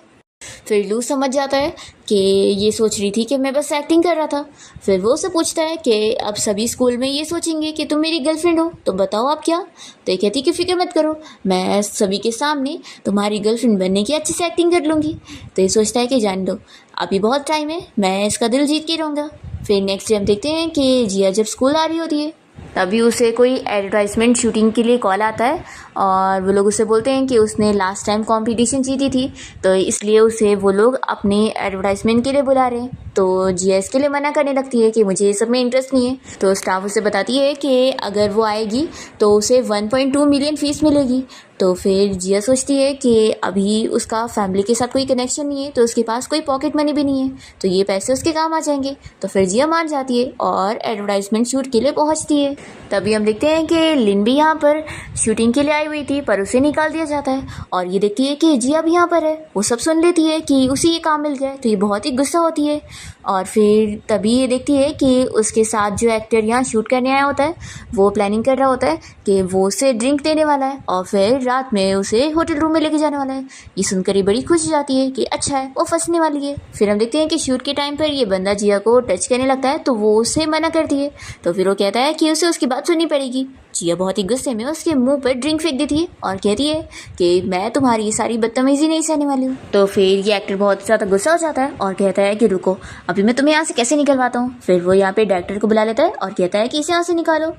फिर लू समझ जाता है कि ये सोच रही थी कि मैं बस एक्टिंग कर रहा था। फिर वो उससे पूछता है कि अब सभी स्कूल में ये सोचेंगे कि तुम मेरी गर्लफ्रेंड हो, तो बताओ आप क्या। तो ये कहती कि फिक्र मत करो, मैं सभी के सामने तुम्हारी गर्लफ्रेंड बनने की अच्छी से एक्टिंग कर लूँगी। तो ये सोचता है कि जान दो अभी बहुत टाइम है, मैं इसका दिल जीत के रहूँगा। फिर नेक्स्ट डे हम देखते हैं कि जिया जब स्कूल आ रही होती है तभी उसे कोई एडवर्टाइजमेंट शूटिंग के लिए कॉल आता है और वो लोग उसे बोलते हैं कि उसने लास्ट टाइम कंपटीशन जीती थी तो इसलिए उसे वो लोग अपने एडवर्टाइजमेंट के लिए बुला रहे हैं। तो जिया इसके लिए मना करने लगती है कि मुझे ये सब में इंटरेस्ट नहीं है। तो स्टाफ उसे बताती है कि अगर वो आएगी तो उसे 1.2 मिलियन फीस मिलेगी। तो फिर जिया सोचती है कि अभी उसका फैमिली के साथ कोई कनेक्शन नहीं है तो उसके पास कोई पॉकेट मनी भी नहीं है, तो ये पैसे उसके काम आ जाएंगे। तो फिर जिया मान जाती है और एडवर्टाइजमेंट शूट के लिए पहुंचती है। तभी हम देखते हैं कि लिन भी यहाँ पर शूटिंग के लिए आई हुई थी पर उसे निकाल दिया जाता है और ये देखती है कि जिया भी यहाँ पर है। वो सब सुन लेती है कि उसे ये काम मिल गया तो ये बहुत ही गुस्सा होती है। और फिर तभी ये देखती है कि उसके साथ जो एक्टर यहाँ शूट करने आया होता है वो प्लानिंग कर रहा होता है कि वो उसे ड्रिंक देने वाला है और फिर रात में उसे होटल रूम में लेके जाने वाला है। ये सुनकर ये बड़ी खुश हो जाती है कि अच्छा है वो फंसने वाली है। फिर हम देखते हैं कि शूट के टाइम पर ये बंदा जिया को टच करने लगता है तो वो उसे मना करती है। तो फिर वो कहता है कि उसे उसकी बात सुननी पड़ेगी। जिया बहुत ही गुस्से में उसके मुंह पर ड्रिंक फेंक देती है और कहती है कि मैं तुम्हारी ये सारी बदतमीजी नहीं सहने वाली हूँ। तो फिर ये एक्टर बहुत ज़्यादा गुस्सा हो जाता है और कहता है कि रुको अभी मैं तुम्हें यहाँ से कैसे निकलवाता हूँ। फिर वो यहाँ पे डायरेक्टर को बुला लेता है और कहता है कि इसे यहाँ से निकालो।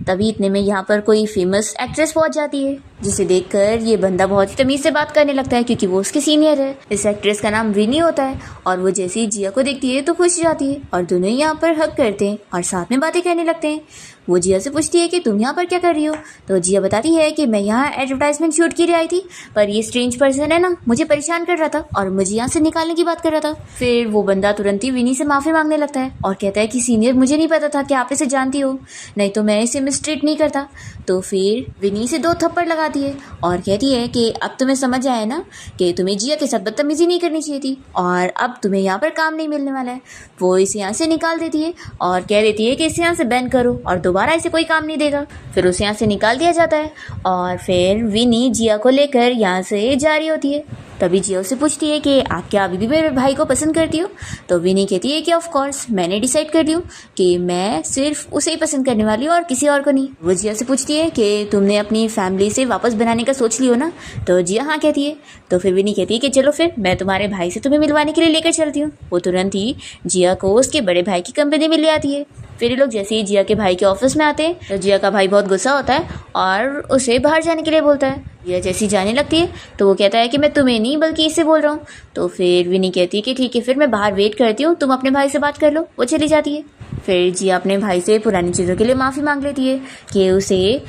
तभी इतने में यहाँ पर कोई फेमस एक्ट्रेस पहुँच जाती है जिसे देखकर ये बंदा बहुत ही तमीज़ से बात करने लगता है क्योंकि वो उसके सीनियर है। इस एक्ट्रेस का नाम विनी होता है और वो जैसे ही जिया को देखती है तो खुश हो जाती है और दोनों यहाँ पर हग करते हैं और साथ में बातें करने लगते हैं। वो जिया से पूछती है कि तुम यहाँ पर क्या कर रही हो। तो जिया बताती है कि मैं यहाँ एडवर्टाइजमेंट शूट के लिए आई थी पर ये स्ट्रेंज पर्सन है ना मुझे परेशान कर रहा था और मुझे यहाँ से निकालने की बात कर रहा था। फिर वो बंदा तुरंत ही विनी से माफ़ी मांगने लगता है और कहता है कि सीनियर मुझे नहीं पता था कि आप इसे जानती हो, नहीं तो मैं इसे मिसट्रीट नहीं करता। तो फिर विनी से 2 थप्पड़ लगाती है और कहती है कि अब तुम्हें समझ आया ना कि तुम्हें जिया के साथ बदतमीजी नहीं करनी चाहिए थी और अब तुम्हें यहाँ पर काम नहीं मिलने वाला है। वो इसे यहाँ से निकाल देती है और कह देती है कि इसे यहाँ से बैन करो और दोबारा इसे कोई काम नहीं देगा। फिर उसे यहाँ से निकाल दिया जाता है और फिर विनी जिया को लेकर यहाँ से जा रही होती है। तभी जिया उससे पूछती है कि आप क्या अभी भी मेरे भाई को पसंद करती हो। तो विनी कहती है कि ऑफ कोर्स मैंने डिसाइड कर लिया कि मैं सिर्फ उसे ही पसंद करने वाली हूँ और किसी और को नहीं। वो जिया से पूछती है कि तुमने अपनी फैमिली से वापस बनाने का सोच लियो ना। तो जिया हाँ कहती है। तो फिर विनी कहती है कि चलो फिर मैं तुम्हारे भाई से तुम्हें मिलवाने के लिए लेकर चलती हूँ। वो तुरंत ही जिया को उसके बड़े भाई की कंपनी में ले आती है। फिर ये लोग जैसे ही जिया के भाई के ऑफिस में आते हैं तो जिया का भाई बहुत गुस्सा होता है और उसे बाहर जाने के लिए बोलता है। जिया जैसी जाने लगती है तो वो कहता है कि मैं तुम्हें नहीं बल्कि इससे बोल रहा हूँ। तो फिर विनी कहती है कि ठीक है फिर मैं बाहर वेट करती हूँ, तुम अपने भाई से बात कर लो। वो चली जाती है। फिर जिया अपने भाई से पुरानी चीज़ों के लिए माफ़ी मांग लेती है कि उसे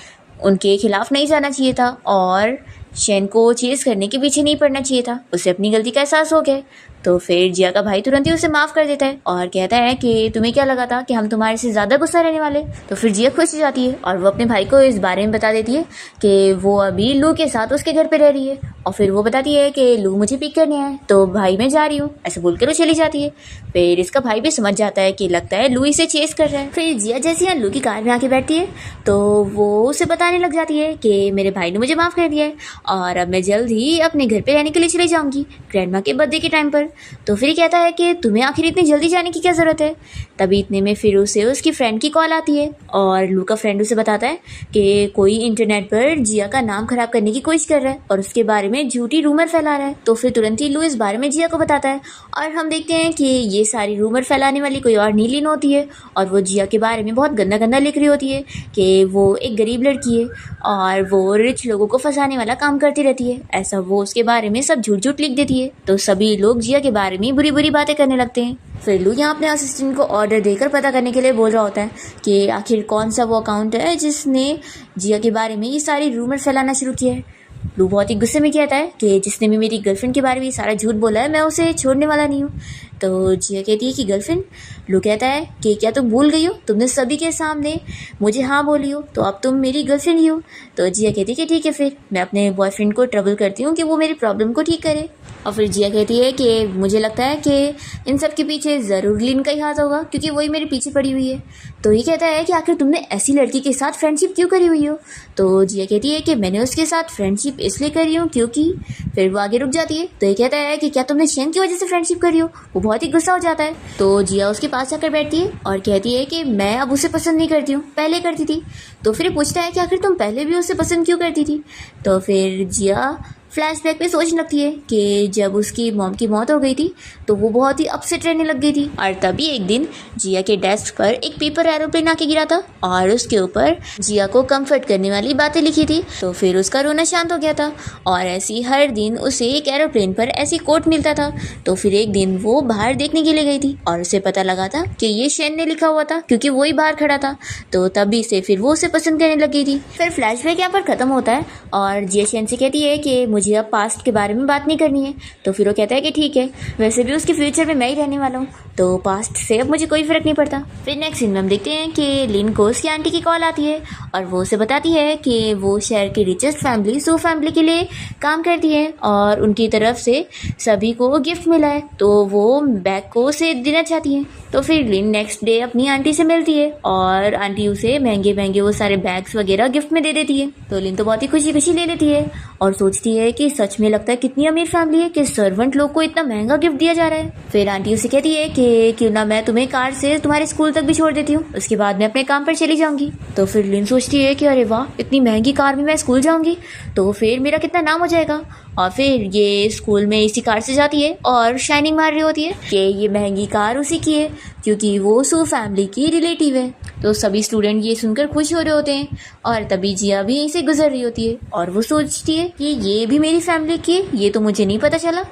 उनके खिलाफ नहीं जाना चाहिए था और शेन को चेस करने के पीछे नहीं पड़ना चाहिए था। उसे अपनी गलती का एहसास हो गया। तो फिर जिया का भाई तुरंत ही उसे माफ़ कर देता है और कहता है कि तुम्हें क्या लगा था कि हम तुम्हारे से ज़्यादा गुस्सा रहने वाले। तो फिर जिया खुश हो जाती है और वो अपने भाई को इस बारे में बता देती है कि वो अभी लू के साथ उसके घर पे रह रही है और फिर वो बताती है कि लू मुझे पिक करने आए तो भाई मैं जा रही हूँ, ऐसे बोलकर वो चली जाती है। फिर इसका भाई भी समझ जाता है कि लगता है लू इसे चेस कर रहा है। फिर जिया जैसे यहाँ लू की कार में आके बैठती है तो वो उसे बताने लग जाती है कि मेरे भाई ने मुझे माफ़ कर दिया है और अब मैं जल्द ही अपने घर पे रहने के लिए चली जाऊँगी ग्रैंडमा के बर्थडे के टाइम पर। तो फिर कहता है कि तुम्हें आखिर इतनी जल्दी जाने की क्या ज़रूरत है। तभी इतने में फिर उसे उसकी फ्रेंड की कॉल आती है और लू का फ्रेंड उसे बताता है कि कोई इंटरनेट पर जिया का नाम खराब करने की कोशिश कर रहा है और उसके बारे में झूठी रूमर फैला रहा है। तो फिर तुरंत ही लू इस बारे में जिया को बताता है और हम देखते हैं कि ये सारी रूमर फैलाने वाली कोई और नहीं लिन होती है और वो जिया के बारे में बहुत गंदा गंदा लिख रही होती है कि वो एक गरीब लड़की है और वो रिच लोगों को फंसाने वाला काम करती रहती है। ऐसा वो उसके बारे में सब झूठ झूठ लिख देती है। तो सभी लोग जिया के बारे में बुरी बुरी बातें करने लगते हैं। फिर लू यहाँ अपने असिस्टेंट को ऑर्डर देकर पता करने के लिए बोल रहा होता है कि आखिर कौन सा वो अकाउंट है जिसने जिया के बारे में ये सारी रूमर फैलाना शुरू किया है। लू बहुत ही गुस्से में कहता है कि जिसने भी मेरी गर्लफ्रेंड के बारे में सारा झूठ बोला है मैं उसे छोड़ने वाला नहीं हूँ। तो जिया कहती है कि गर्लफ्रेंड। लू कहता है कि क्या तुम भूल गई हो, तुमने सभी के सामने मुझे हाँ बोली हो तो अब तुम मेरी गर्लफ्रेंड ही हो। तो जिया कहती है कि ठीक है, फिर मैं अपने बॉयफ्रेंड को ट्रबल करती हूँ कि वो मेरी प्रॉब्लम को ठीक करे। और फिर जिया कहती है कि मुझे लगता है कि इन सब के पीछे ज़रूर लिन का ही हाथ होगा क्योंकि वही मेरे पीछे पड़ी हुई है। तो ये कहता है कि आखिर तुमने ऐसी लड़की के साथ फ्रेंडशिप क्यों करी हुई हो। तो जिया कहती है कि मैंने उसके साथ फ्रेंडशिप इसलिए करी हूँ क्योंकि। फिर वो आगे रुक जाती है। तो ये कहता है कि क्या तुमने शेन की वजह से फ्रेंडशिप करी हो। वो बहुत ही गुस्सा हो जाता है। तो जिया उसके पास जाकर बैठती है और कहती है कि मैं अब उसे पसंद नहीं करती हूँ, पहले करती थी। तो फिर पूछता है कि आखिर तुम पहले भी उसे पसंद क्यों करती थी। तो फिर जिया फ्लैशबैक में सोचने लगती है कि जब उसकी मॉम की मौत हो गई थी तो वो बहुत ही अपसेट रहने लग गई थी। और तभी एक दिन जिया के डेस्क पर एक पेपर एरोप्लेन आके गिरा था और उसके ऊपर जिया को कंफर्ट करने वाली बातें लिखी थी। तो फिर उसका रोना शांत हो गया था और ऐसी हर दिन उसे एक एरोप्लेन पर ऐसी कोट मिलता था। तो फिर एक दिन वो बाहर देखने के लिए गई थी और उसे पता लगा था कि ये शेन ने लिखा हुआ था क्योंकि वो ही बाहर खड़ा था। तो तभी से फिर वो उसे पसंद करने लग गई थी। फिर फ्लैशबैक यहाँ पर खत्म होता है और जिया शेन से कहती है कि मुझे अब पास्ट के बारे में बात नहीं करनी है। तो फिर वो कहता है कि ठीक है, वैसे भी उसके फ्यूचर में मैं ही रहने वाला हूँ तो पास्ट से अब मुझे कोई फर्क नहीं पड़ता। फिर नेक्स्ट सीन में हम देखते हैं कि लिन को उसकी आंटी की कॉल आती है और वो उसे बताती है कि वो शहर की रिचेस्ट फैमिली सू फैमिली के लिए काम करती है और उनकी तरफ से सभी को गिफ्ट मिला है तो वो बैग को उसे देना चाहती है। तो फिर लिन नेक्स्ट डे अपनी आंटी से मिलती है और आंटी उसे महंगे महंगे वो सारे बैग्स वगैरह गिफ्ट में दे देती है। तो लिन तो बहुत ही खुशी खुशी ले लेती है और सोचती है कि सच में लगता है कितनी अमीर फैमिली है कि सर्वेंट लोग को इतना महंगा गिफ्ट दिया जा रहा है। फिर आंटी उसे कहती है कि क्यों ना मैं तुम्हें कार से तुम्हारे स्कूल तक भी छोड़ देती हूँ, उसके बाद मैं अपने काम पर चली जाऊंगी। तो फिर लिन सोचती है कि अरे वाह, इतनी महंगी कार में मैं स्कूल जाऊंगी तो फिर मेरा कितना नाम हो जाएगा। और फिर ये स्कूल में इसी कार से जाती है और शाइनिंग मार रही होती है कि ये महंगी कार उसी की है क्योंकि वो सू फैमिली की रिलेटिव है। तो सभी स्टूडेंट ये सुनकर खुश हो रहे होते हैं और तभी जिया भी यहीं से गुजर रही होती है और वो सोचती है कि ये भी मेरी फैमिली की है, ये तो मुझे नहीं पता चला।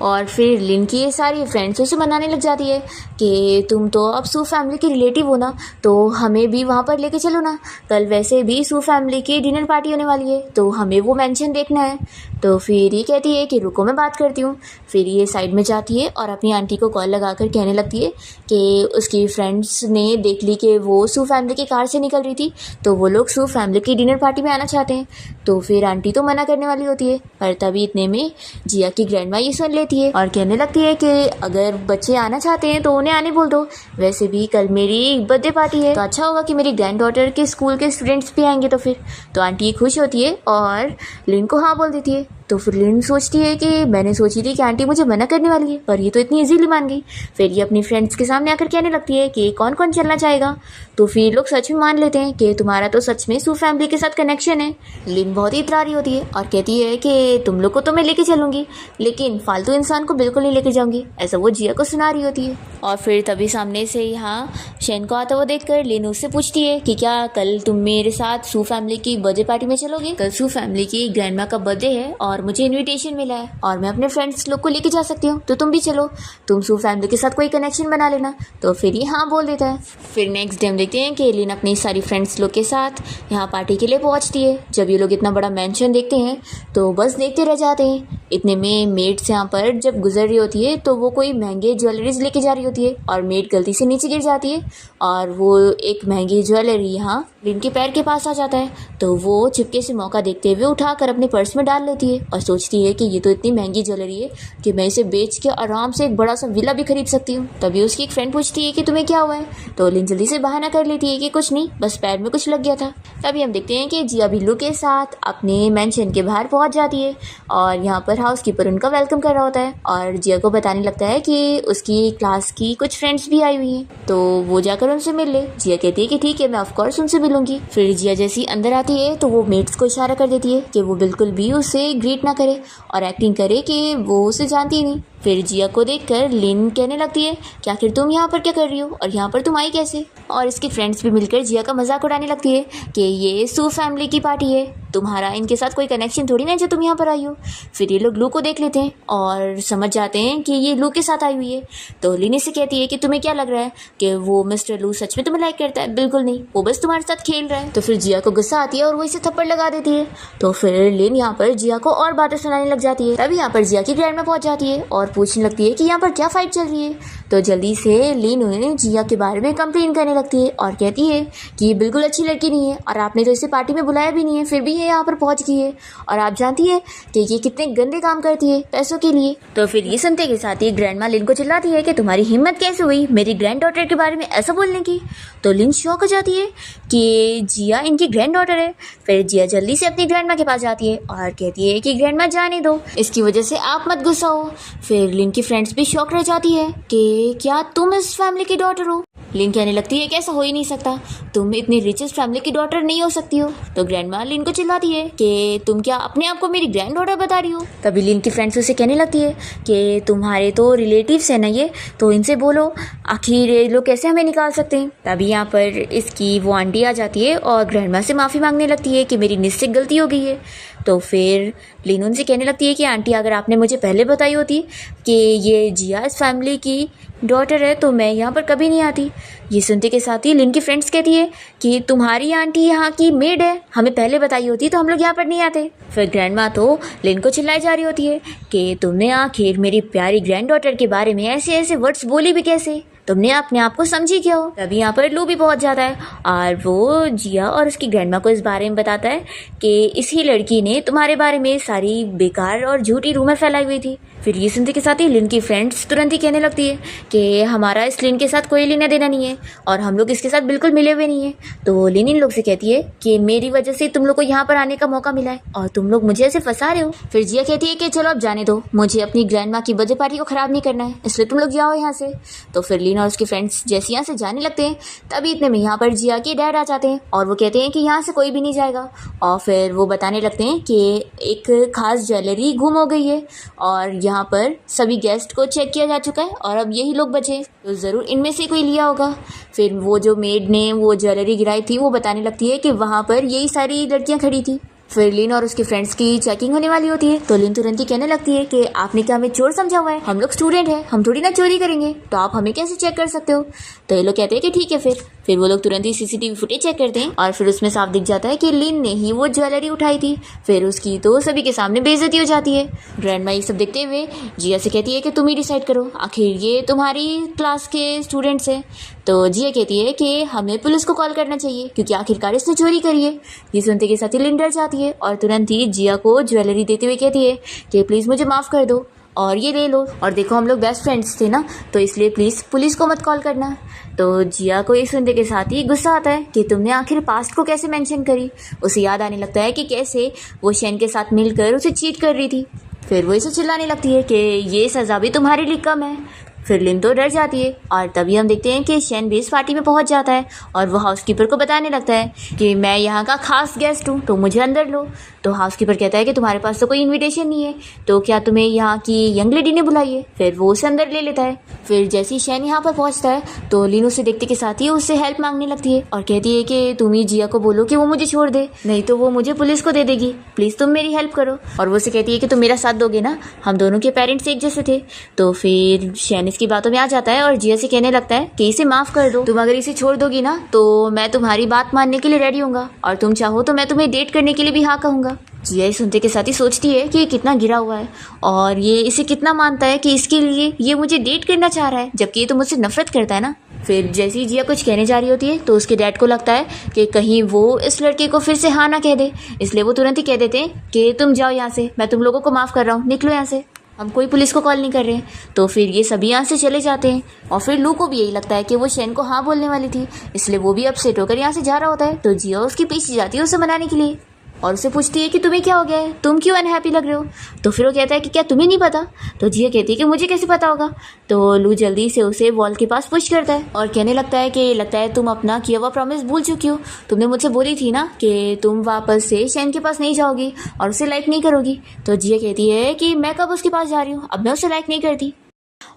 और फिर लिन की ये सारी फ्रेंड्स उसे मनाने लग जाती है कि तुम तो अब सू फैमिली की रिलेटिव हो ना तो हमें भी वहाँ पर लेके चलो ना, कल वैसे भी सू फैमिली की डिनर पार्टी होने वाली है तो हमें वो मेंशन देखना है। तो फिर ये कहती है कि रुको मैं बात करती हूँ। फिर ये साइड में जाती है और अपनी आंटी को कॉल लगाकर कहने लगती है कि उसकी फ्रेंड्स ने देख ली कि वो सू फैमिली की कार से निकल रही थी तो वो लोग सू फैमिली की डिनर पार्टी में आना चाहते हैं। तो फिर आंटी तो मना करने वाली होती है पर तभी इतने में जिया की ग्रैंडमा ये सुन लेती है और कहने लगती है कि अगर बच्चे आना चाहते हैं तो उन्हें आने बोल दो, वैसे भी कल मेरी बर्थडे पार्टी है तो अच्छा होगा कि मेरी ग्रैंड डॉटर के स्कूल के स्टूडेंट्स भी आएंगे। तो फिर तो आंटी खुश होती है और लिन को हाँ बोल देती है। तो फिर लिन सोचती है कि मैंने सोची थी कि आंटी मुझे मना करने वाली है पर ये तो इतनी इजीली मान गई। फिर ये अपनी फ्रेंड्स के सामने आकर कहने लगती है कि कौन कौन चलना चाहेगा। तो फिर लोग सच में मान लेते हैं कि तुम्हारा तो सच में सू फैमिली के साथ कनेक्शन है। लिन बहुत ही इतरारी होती है और कहती है कि तुम लोग को तो मैं लेके चलूंगी लेकिन फालतू इंसान को बिल्कुल नहीं लेके जाऊंगी, ऐसा वो जिया को सुना रही होती है। और फिर तभी सामने से यहाँ शेन को आता हुआ देखकर लिन उससे पूछती है कि क्या कल तुम मेरे साथ सू फैमिली की बर्थडे पार्टी में चलोगे। कल सू फैमिली की ग्रैंडमा का बर्थडे है और मुझे इनविटेशन मिला है और मैं अपने फ्रेंड्स लोग को लेके जा सकती हूँ तो तुम भी चलो, तुम सू फैमिली के साथ कोई कनेक्शन बना लेना। तो फिर ये हाँ बोल देता है। फिर नेक्स्ट डे हम देखते हैं कि लिन अपनी सारी फ्रेंड्स लोग के साथ यहाँ पार्टी के लिए पहुँचती है। जब ये लोग इतना बड़ा मेंशन देखते हैं तो बस देखते रह जाते हैं। इतने में मेड्स यहाँ पर जब गुजर रही होती है तो वो कोई महंगे ज्वेलरीज लेके जा रही होती है और मेड गलती से नीचे गिर जाती है और वो एक महंगी ज्वेलरी यहाँ लिन के पैर के पास आ जाता है। तो वो चुपके से मौका देखते हुए उठाकर अपने पर्स में डाल लेती है और सोचती है कि ये तो इतनी महंगी ज्वेलरी है कि मैं इसे बेच के आराम से एक बड़ा सा विला भी खरीद सकती हूँ। तभी उसकी एक फ्रेंड पूछती है कि तुम्हें क्या हुआ है, तो लिन जल्दी से बहाना कर लेती है कि कुछ नहीं, बस पैर में कुछ लग गया था। तभी हम देखते हैं कि जिया भी लू के साथ अपने मेंशन के बाहर पहुंच जाती है और यहाँ पर हाउसकीपर उनका वेलकम कर रहा होता है और जिया को बताने लगता है कि उसकी क्लास की कुछ फ्रेंड्स भी आई हुई हैं, तो वो जाकर उनसे मिल ले। जिया कहती है कि ठीक है, मैं ऑफकोर्स उनसे मिलूंगी। फिर जिया जैसी अंदर आती है तो वो मेट्स को इशारा कर देती है कि वो बिल्कुल भी उसे ग्रीट ना करे और एक्टिंग करे कि वो उसे जानती ही नहीं। फिर जिया को देखकर लिन कहने लगती है कि आखिर तुम यहाँ पर क्या कर रही हो और यहाँ पर तुम आई कैसे। और इसकी फ्रेंड्स भी मिलकर जिया का मजाक उड़ाने लगती है कि ये सू फैमिली की पार्टी है, तुम्हारा इनके साथ कोई कनेक्शन थोड़ी ना है जो तुम यहाँ पर आई हो। फिर ये लोग लू को देख लेते हैं और समझ जाते हैं कि ये लू के साथ आई हुई है। तो लिन इससे कहती है कि तुम्हें क्या लग रहा है कि वो मिस्टर लू सच में तुम्हें लाइक करता है? बिल्कुल नहीं, वो बस तुम्हारे साथ खेल रहा है। तो फिर जिया को गुस्सा आती है और वो इसे थप्पड़ लगा देती है। तो फिर लिन यहाँ पर जिया को और बातें सुनाने लग जाती है। तभी यहाँ पर जिया की ग्रैंडमा पहुंच जाती है और पूछने लगती है कि यहाँ पर क्या फाइट चल रही है। तो जल्दी से लिन उन्हें जिया के बारे में कंप्लेन करने लगती है और कहती है कि ये बिल्कुल अच्छी लड़की नहीं है और आपने तो इसे पार्टी में बुलाया भी नहीं है, फिर भी ये यहाँ पर पहुंच गई है और आप जानती है कि ये कितने गंदे काम करती है पैसों के लिए। तो फिर ये सुनते के साथ ही ग्रैंडमा लिन को चिल्लाती है कि तुम्हारी हिम्मत कैसे हुई मेरी ग्रैंड डॉटर के बारे में ऐसा बोलने की। तो लिन शॉक हो जाती है कि जिया इनकी ग्रैंड डॉटर है। फिर जिया जल्दी से अपनी ग्रैंडमा के पास जाती है और कहती है कि ग्रैंडमा जाने दो, इसकी वजह से आप मत गुस्सा हो। फिर लिन की फ्रेंड्स भी शॉक रह जाती है कि क्या तुम इस फैमिली की डॉटर हो। लिन कहने लगती है कि ऐसा हो ही नहीं सकता, तुम इतनी रिचेस्ट फैमिली की डॉटर नहीं हो सकती हो। तो ग्रैंडमा लिन को चिल्लाती है कि तुम क्या अपने आप को मेरी ग्रैंड डॉटर बता रही हो। तभी लिन की फ्रेंड्स उसे कहने लगती है कि तुम्हारे तो रिलेटिव्स है ना ये, तो इनसे बोलो, आखिर ये लोग कैसे हमें निकाल सकते हैं। तभी यहाँ पर इसकी वो आंटी आ जाती है और ग्रैंडमा से माफ़ी मांगने लगती है कि मेरी निश्चित गलती हो गई है। तो फिर लिन उनसे कहने लगती है कि आंटी अगर आपने मुझे पहले बताई होती कि ये जिया इस फैमिली की डॉटर है तो मैं यहाँ पर कभी नहीं आती। ये सुनते के साथ ही लिन की फ्रेंड्स कहती है कि तुम्हारी आंटी यहाँ की मेड है, हमें पहले बताई होती तो हम लोग यहाँ पर नहीं आते। फिर ग्रैंडमा तो लिन को चिल्लाई जा रही होती है कि तुमने आखिर मेरी प्यारी ग्रैंड डॉटर के बारे में ऐसे ऐसे वर्ड्स बोली भी कैसे, तुमने अपने आप को समझी क्या हो। तभी यहाँ पर लू भी पहुंच जाता है और वो जिया और उसकी ग्रैंडमा को इस बारे में बताता है कि इसी लड़की ने तुम्हारे बारे में सारी बेकार और झूठी रूमर फैलाई हुई थी। फिर ये सुनते के साथ ही लिन की फ्रेंड्स तुरंत ही कहने लगती है कि हमारा इस लिन के साथ कोई लेना देना नहीं है और हम लोग इसके साथ बिल्कुल मिले हुए नहीं है। तो लिन इन लोग से कहती है कि मेरी वजह से तुम लोग को यहाँ पर आने का मौका मिला है और तुम लोग मुझे ऐसे फंसा रहे हो। फिर जिया कहती है कि चलो अब जाने दो, मुझे अपनी ग्रैंडमा की बर्थडे पार्टी को खराब नहीं करना है, इसलिए तुम लोग जाओ यहाँ से। तो फिर लिन और उसके फ्रेंड्स जैसे यहाँ से जाने लगते हैं तभी इतने में यहाँ पर जिया के डैड आ जाते हैं और वो कहते हैं कि यहाँ से कोई भी नहीं जाएगा। और फिर वो बताने लगते हैं कि एक खास ज्वेलरी गुम हो गई है और यहाँ पर सभी गेस्ट को चेक किया जा चुका है और अब यही लोग बचे, तो ज़रूर इनमें से कोई लिया होगा। फिर वो जो मेड ने वो ज्वेलरी गिराई थी वो बताने लगती है कि वहाँ पर यही सारी लड़कियाँ खड़ी थी। फिर लिन और उसके फ्रेंड्स की चेकिंग होने वाली होती है तो लिन तुरंत ही कहने लगती है कि आपने क्या हमें चोर समझा हुआ है, हम लोग स्टूडेंट हैं, हम थोड़ी ना चोरी करेंगे, तो आप हमें कैसे चेक कर सकते हो। तो ये लोग कहते हैं कि ठीक है। फिर वो लोग तुरंत ही सीसीटीवी फुटेज चेक करते हैं और फिर उसमें साफ दिख जाता है कि लिन ने ही वो ज्वेलरी उठाई थी। फिर उसकी तो सभी के सामने बेइज्जती हो जाती है। ग्रैंडमा ये सब देखते हुए जिया से कहती है कि तुम ही डिसाइड करो, आखिर ये तुम्हारी क्लास के स्टूडेंट्स हैं। तो जिया कहती है कि हमें पुलिस को कॉल करना चाहिए क्योंकि आखिरकार इसने चोरी करी है। ये सुनते के साथ ही लिन डर जाती है और तुरंत ही जिया को ज्वेलरी देते हुए कहती है कि प्लीज़ मुझे माफ़ कर दो और ये ले लो, और देखो हम लोग बेस्ट फ्रेंड्स थे ना, तो इसलिए प्लीज़ पुलिस को मत कॉल करना। तो जिया को ये सुनने के साथ ही गुस्सा आता है कि तुमने आखिर पास्ट को कैसे मेंशन करी। उसे याद आने लगता है कि कैसे वो शेन के साथ मिलकर उसे चीट कर रही थी। फिर वो इसे चिल्लाने लगती है कि ये सज़ा भी तुम्हारे लिए कम है। फिर लिन तो डर जाती है और तभी हम देखते हैं कि शेन भी इस पार्टी में पहुंच जाता है और वो हाउसकीपर को बताने लगता है कि मैं यहाँ का खास गेस्ट हूँ तो मुझे अंदर लो। तो हाउसकीपर कहता है कि तुम्हारे पास तो कोई इनविटेशन नहीं है, तो क्या तुम्हें यहाँ की यंग लेडी ने बुलाई है। फिर वो उसे अंदर ले लेता है। फिर जैसे ही शेन यहाँ पर पहुँचता है तो लिन उसे देखते के साथ ही उससे हेल्प मांगने लगती है और कहती है कि तुम ही जिया को बोलो कि वो मुझे छोड़ दे, नहीं तो वो मुझे पुलिस को दे देगी, प्लीज़ तुम मेरी हेल्प करो। और वो उसे कहती है कि तुम मेरा साथ दोगे ना, हम दोनों के पेरेंट्स एक जैसे थे। तो फिर शेन की बातों में आ जाता है और जिया से कहने लगता है कि इसे माफ कर दो, तुम अगर इसे छोड़ दोगी ना तो मैं तुम्हारी बात मानने के लिए रेडी हूँगा और तुम चाहो तो मैं तुम्हें डेट करने के लिए भी हाँ कहूँगा। जिया सुनते के साथ ही सोचती है कि ये कितना गिरा हुआ है और ये इसे कितना मानता है कि इसके लिए ये मुझे डेट करना चाह रहा है, जबकि ये तो मुझसे नफरत करता है ना। फिर जैसे ही जिया कुछ कहने जा रही होती है तो उसके डैड को लगता है कि कहीं वो इस लड़के को फिर से हाँ ना कह दे, इसलिए वो तुरंत ही कह देते हैं कि तुम जाओ यहाँ से, मैं तुम लोगों को माफ़ कर रहा हूँ, निकलो यहाँ से, हम कोई पुलिस को कॉल नहीं कर रहे हैं। तो फिर ये सभी यहाँ से चले जाते हैं और फिर लू को भी यही लगता है कि वो शेन को हाँ बोलने वाली थी, इसलिए वो भी अपसेट होकर यहाँ से जा रहा होता है। तो जिया उसके पीछे जाती है उसे मनाने के लिए और उसे पूछती है कि तुम्हें क्या हो गया है, तुम क्यों अनहैप्पी लग रहे हो। तो फिर वो कहता है कि क्या तुम्हें नहीं पता। तो जिया कहती है कि मुझे कैसे पता होगा। तो लू जल्दी से उसे वॉल के पास पुश करता है और कहने लगता है कि लगता है तुम अपना किया हुआ प्रॉमिस भूल चुकी हो, तुमने मुझसे बोली थी ना कि तुम वापस से शेन के पास नहीं जाओगी और उसे लाइक नहीं करोगी। तो जिया कहती है कि मैं कब उसके पास जा रही हूँ, अब मैं उसे लाइक नहीं करती।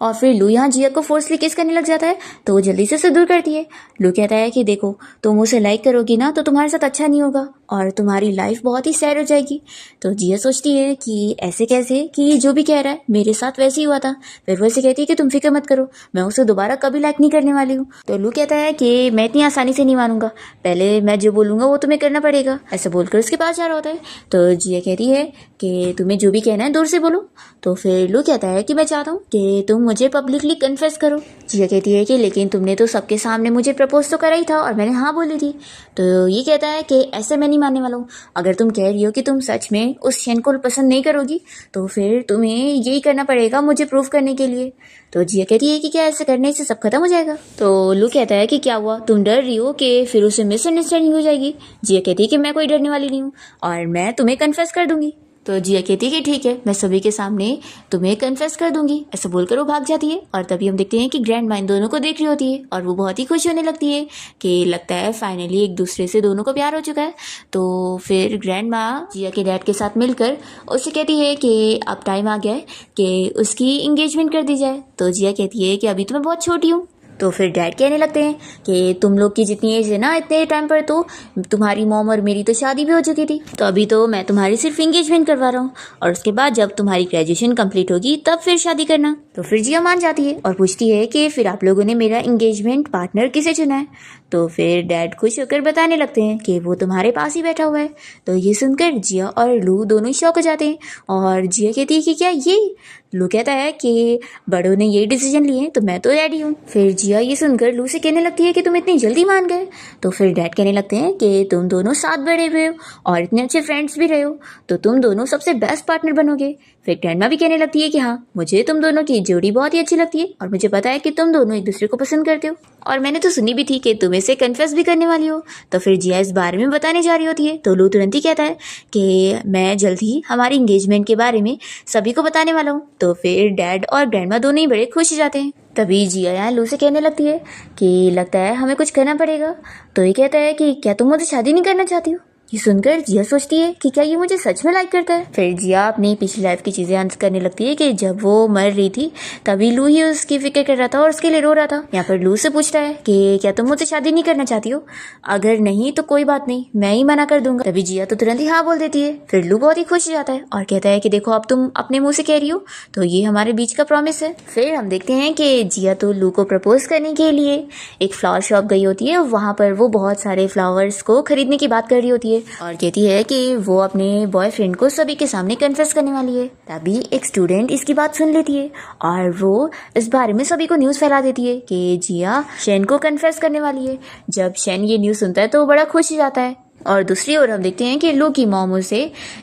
और फिर लू यहाँ जिया को फोर्सली किस करने लग जाता है तो वो जल्दी से उसे दूर करती है। लू कहता है कि देखो तुम उसे लाइक करोगी ना तो तुम्हारे साथ अच्छा नहीं होगा और तुम्हारी लाइफ बहुत ही सैड हो जाएगी। तो जिया सोचती है कि ऐसे कैसे, कि जो भी कह रहा है मेरे साथ वैसे ही हुआ था। फिर वो ऐसे कहती है कि तुम फिक्र मत करो, मैं उसे दोबारा कभी लाइक नहीं करने वाली हूँ। तो लू कहता है कि मैं इतनी आसानी से नहीं मानूंगा, पहले मैं जो बोलूँगा वो तुम्हें करना पड़ेगा। ऐसा बोलकर उसके पास जा रहा होता है। तो जिया कहती है कि तुम्हें जो भी कहना है दूर से बोलो। तो फिर लू कहता है कि मैं चाहता हूँ कि तुम मुझे पब्लिकली कन्फेस करो। जिया कहती है कि लेकिन तुमने तो सबके सामने मुझे प्रपोज तो करा ही था और मैंने हाँ बोली थी। तो ये कहता है कि ऐसे मैं नहीं मानने वाला हूँ, अगर तुम कह रही हो कि तुम सच में उस शेन को पसंद नहीं करोगी तो फिर तुम्हें यही करना पड़ेगा मुझे प्रूव करने के लिए। तो जिया कहती है कि क्या ऐसे करने से सब खत्म हो जाएगा। तो लू कहता है कि क्या हुआ, तुम डर रही हो कि फिर उसे मिसअंडरस्टैंडिंग हो जाएगी। जिया कहती है कि मैं कोई डरने वाली नहीं हूँ और मैं तुम्हें कन्फेस कर दूंगी। तो जिया कहती है कि ठीक है, मैं सभी के सामने तुम्हें कन्फेस कर दूंगी। ऐसा बोलकर वो भाग जाती है और तभी हम देखते हैं कि ग्रैंड माँ इन दोनों को देख रही होती है और वो बहुत ही खुश होने लगती है कि लगता है फाइनली एक दूसरे से दोनों को प्यार हो चुका है। तो फिर ग्रैंड माँ जिया के डैड के साथ मिलकर उससे कहती है कि अब टाइम आ गया है कि उसकी इंगेजमेंट कर दी जाए। तो जिया कहती है कि अभी तो मैं बहुत छोटी हूँ। तो फिर डैड कहने लगते हैं कि तुम लोग की जितनी एज है ना, इतने टाइम पर तो तुम्हारी मॉम और मेरी तो शादी भी हो चुकी थी, तो अभी तो मैं तुम्हारी सिर्फ इंगेजमेंट करवा रहा हूँ और उसके बाद जब तुम्हारी ग्रेजुएशन कंप्लीट होगी तब फिर शादी करना। तो फिर जिया मान जाती है और पूछती है कि फिर आप लोगों ने मेरा इंगेजमेंट पार्टनर किसे चुना है। तो फिर डैड खुश होकर बताने लगते हैं कि वो तुम्हारे पास ही बैठा हुआ है। तो ये सुनकर जिया और लू दोनों शॉक हो जाते हैं और जिया कहती है कि क्या ये। लू कहता है कि बड़ों ने यही डिसीजन लिए तो मैं तो रेडी हूँ। फिर जिया ये सुनकर लू से कहने लगती है कि तुम इतनी जल्दी मान गए। तो फिर डैड कहने लगते हैं कि तुम दोनों साथ बड़े हुए हो और इतने अच्छे फ्रेंड्स भी रहे हो तो तुम दोनों सबसे बेस्ट पार्टनर बनोगे। फिर ग्रैंडमा भी कहने लगती है कि हाँ, मुझे तुम दोनों की जोड़ी बहुत ही अच्छी लगती है और मुझे पता है कि तुम दोनों एक दूसरे को पसंद करते हो और मैंने तो सुनी भी थी कि तुम इसे कन्फेस भी करने वाली हो। तो फिर जिया इस बारे में बताने जा रही होती है तो लू तुरंत ही कहता है कि मैं जल्द ही हमारी इंगेजमेंट के बारे में सभी को बताने वाला हूँ। तो फिर डैड और ग्रैंडमा दोनों ही बड़े खुश हो जाते हैं। तभी जिया यहाँ लू से कहने लगती है कि लगता है हमें कुछ करना पड़ेगा। तो ये कहता है कि क्या तुम मुझे शादी नहीं करना चाहती हो। ये सुनकर जिया सोचती है कि क्या ये मुझे सच में लाइक करता है। फिर जिया अपनी पिछली लाइफ की चीजें याद करने लगती है कि जब वो मर रही थी तभी लू ही उसकी फिक्र कर रहा था और उसके लिए रो रहा था। यहाँ पर लू से पूछता है कि क्या तुम मुझसे शादी नहीं करना चाहती हो, अगर नहीं तो कोई बात नहीं, मैं ही मना कर दूंगा। तभी जिया तो तुरंत ही हाँ बोल देती है। फिर लू बहुत ही खुश हो जाता है और कहता है कि देखो अब तुम अपने मुंह से कह रही हो तो ये हमारे बीच का प्रॉमिस है। फिर हम देखते हैं कि जिया तो लू को प्रपोज करने के लिए एक फ्लावर शॉप गई होती है। वहां पर वो बहुत सारे फ्लावर्स को खरीदने की बात कर रही होती है और कहती है कि वो अपने बॉयफ्रेंड को सभी के सामने कन्फेस करने वाली है। तभी एक स्टूडेंट इसकी बात सुन लेती है और वो इस बारे में सभी को न्यूज़ फैला देती है कि जिया शेन को कन्फेस करने वाली है। जब शेन ये न्यूज़ सुनता है तो बड़ा खुश हो जाता है। और दूसरी ओर हम देखते हैं कि लू की मॉम उसे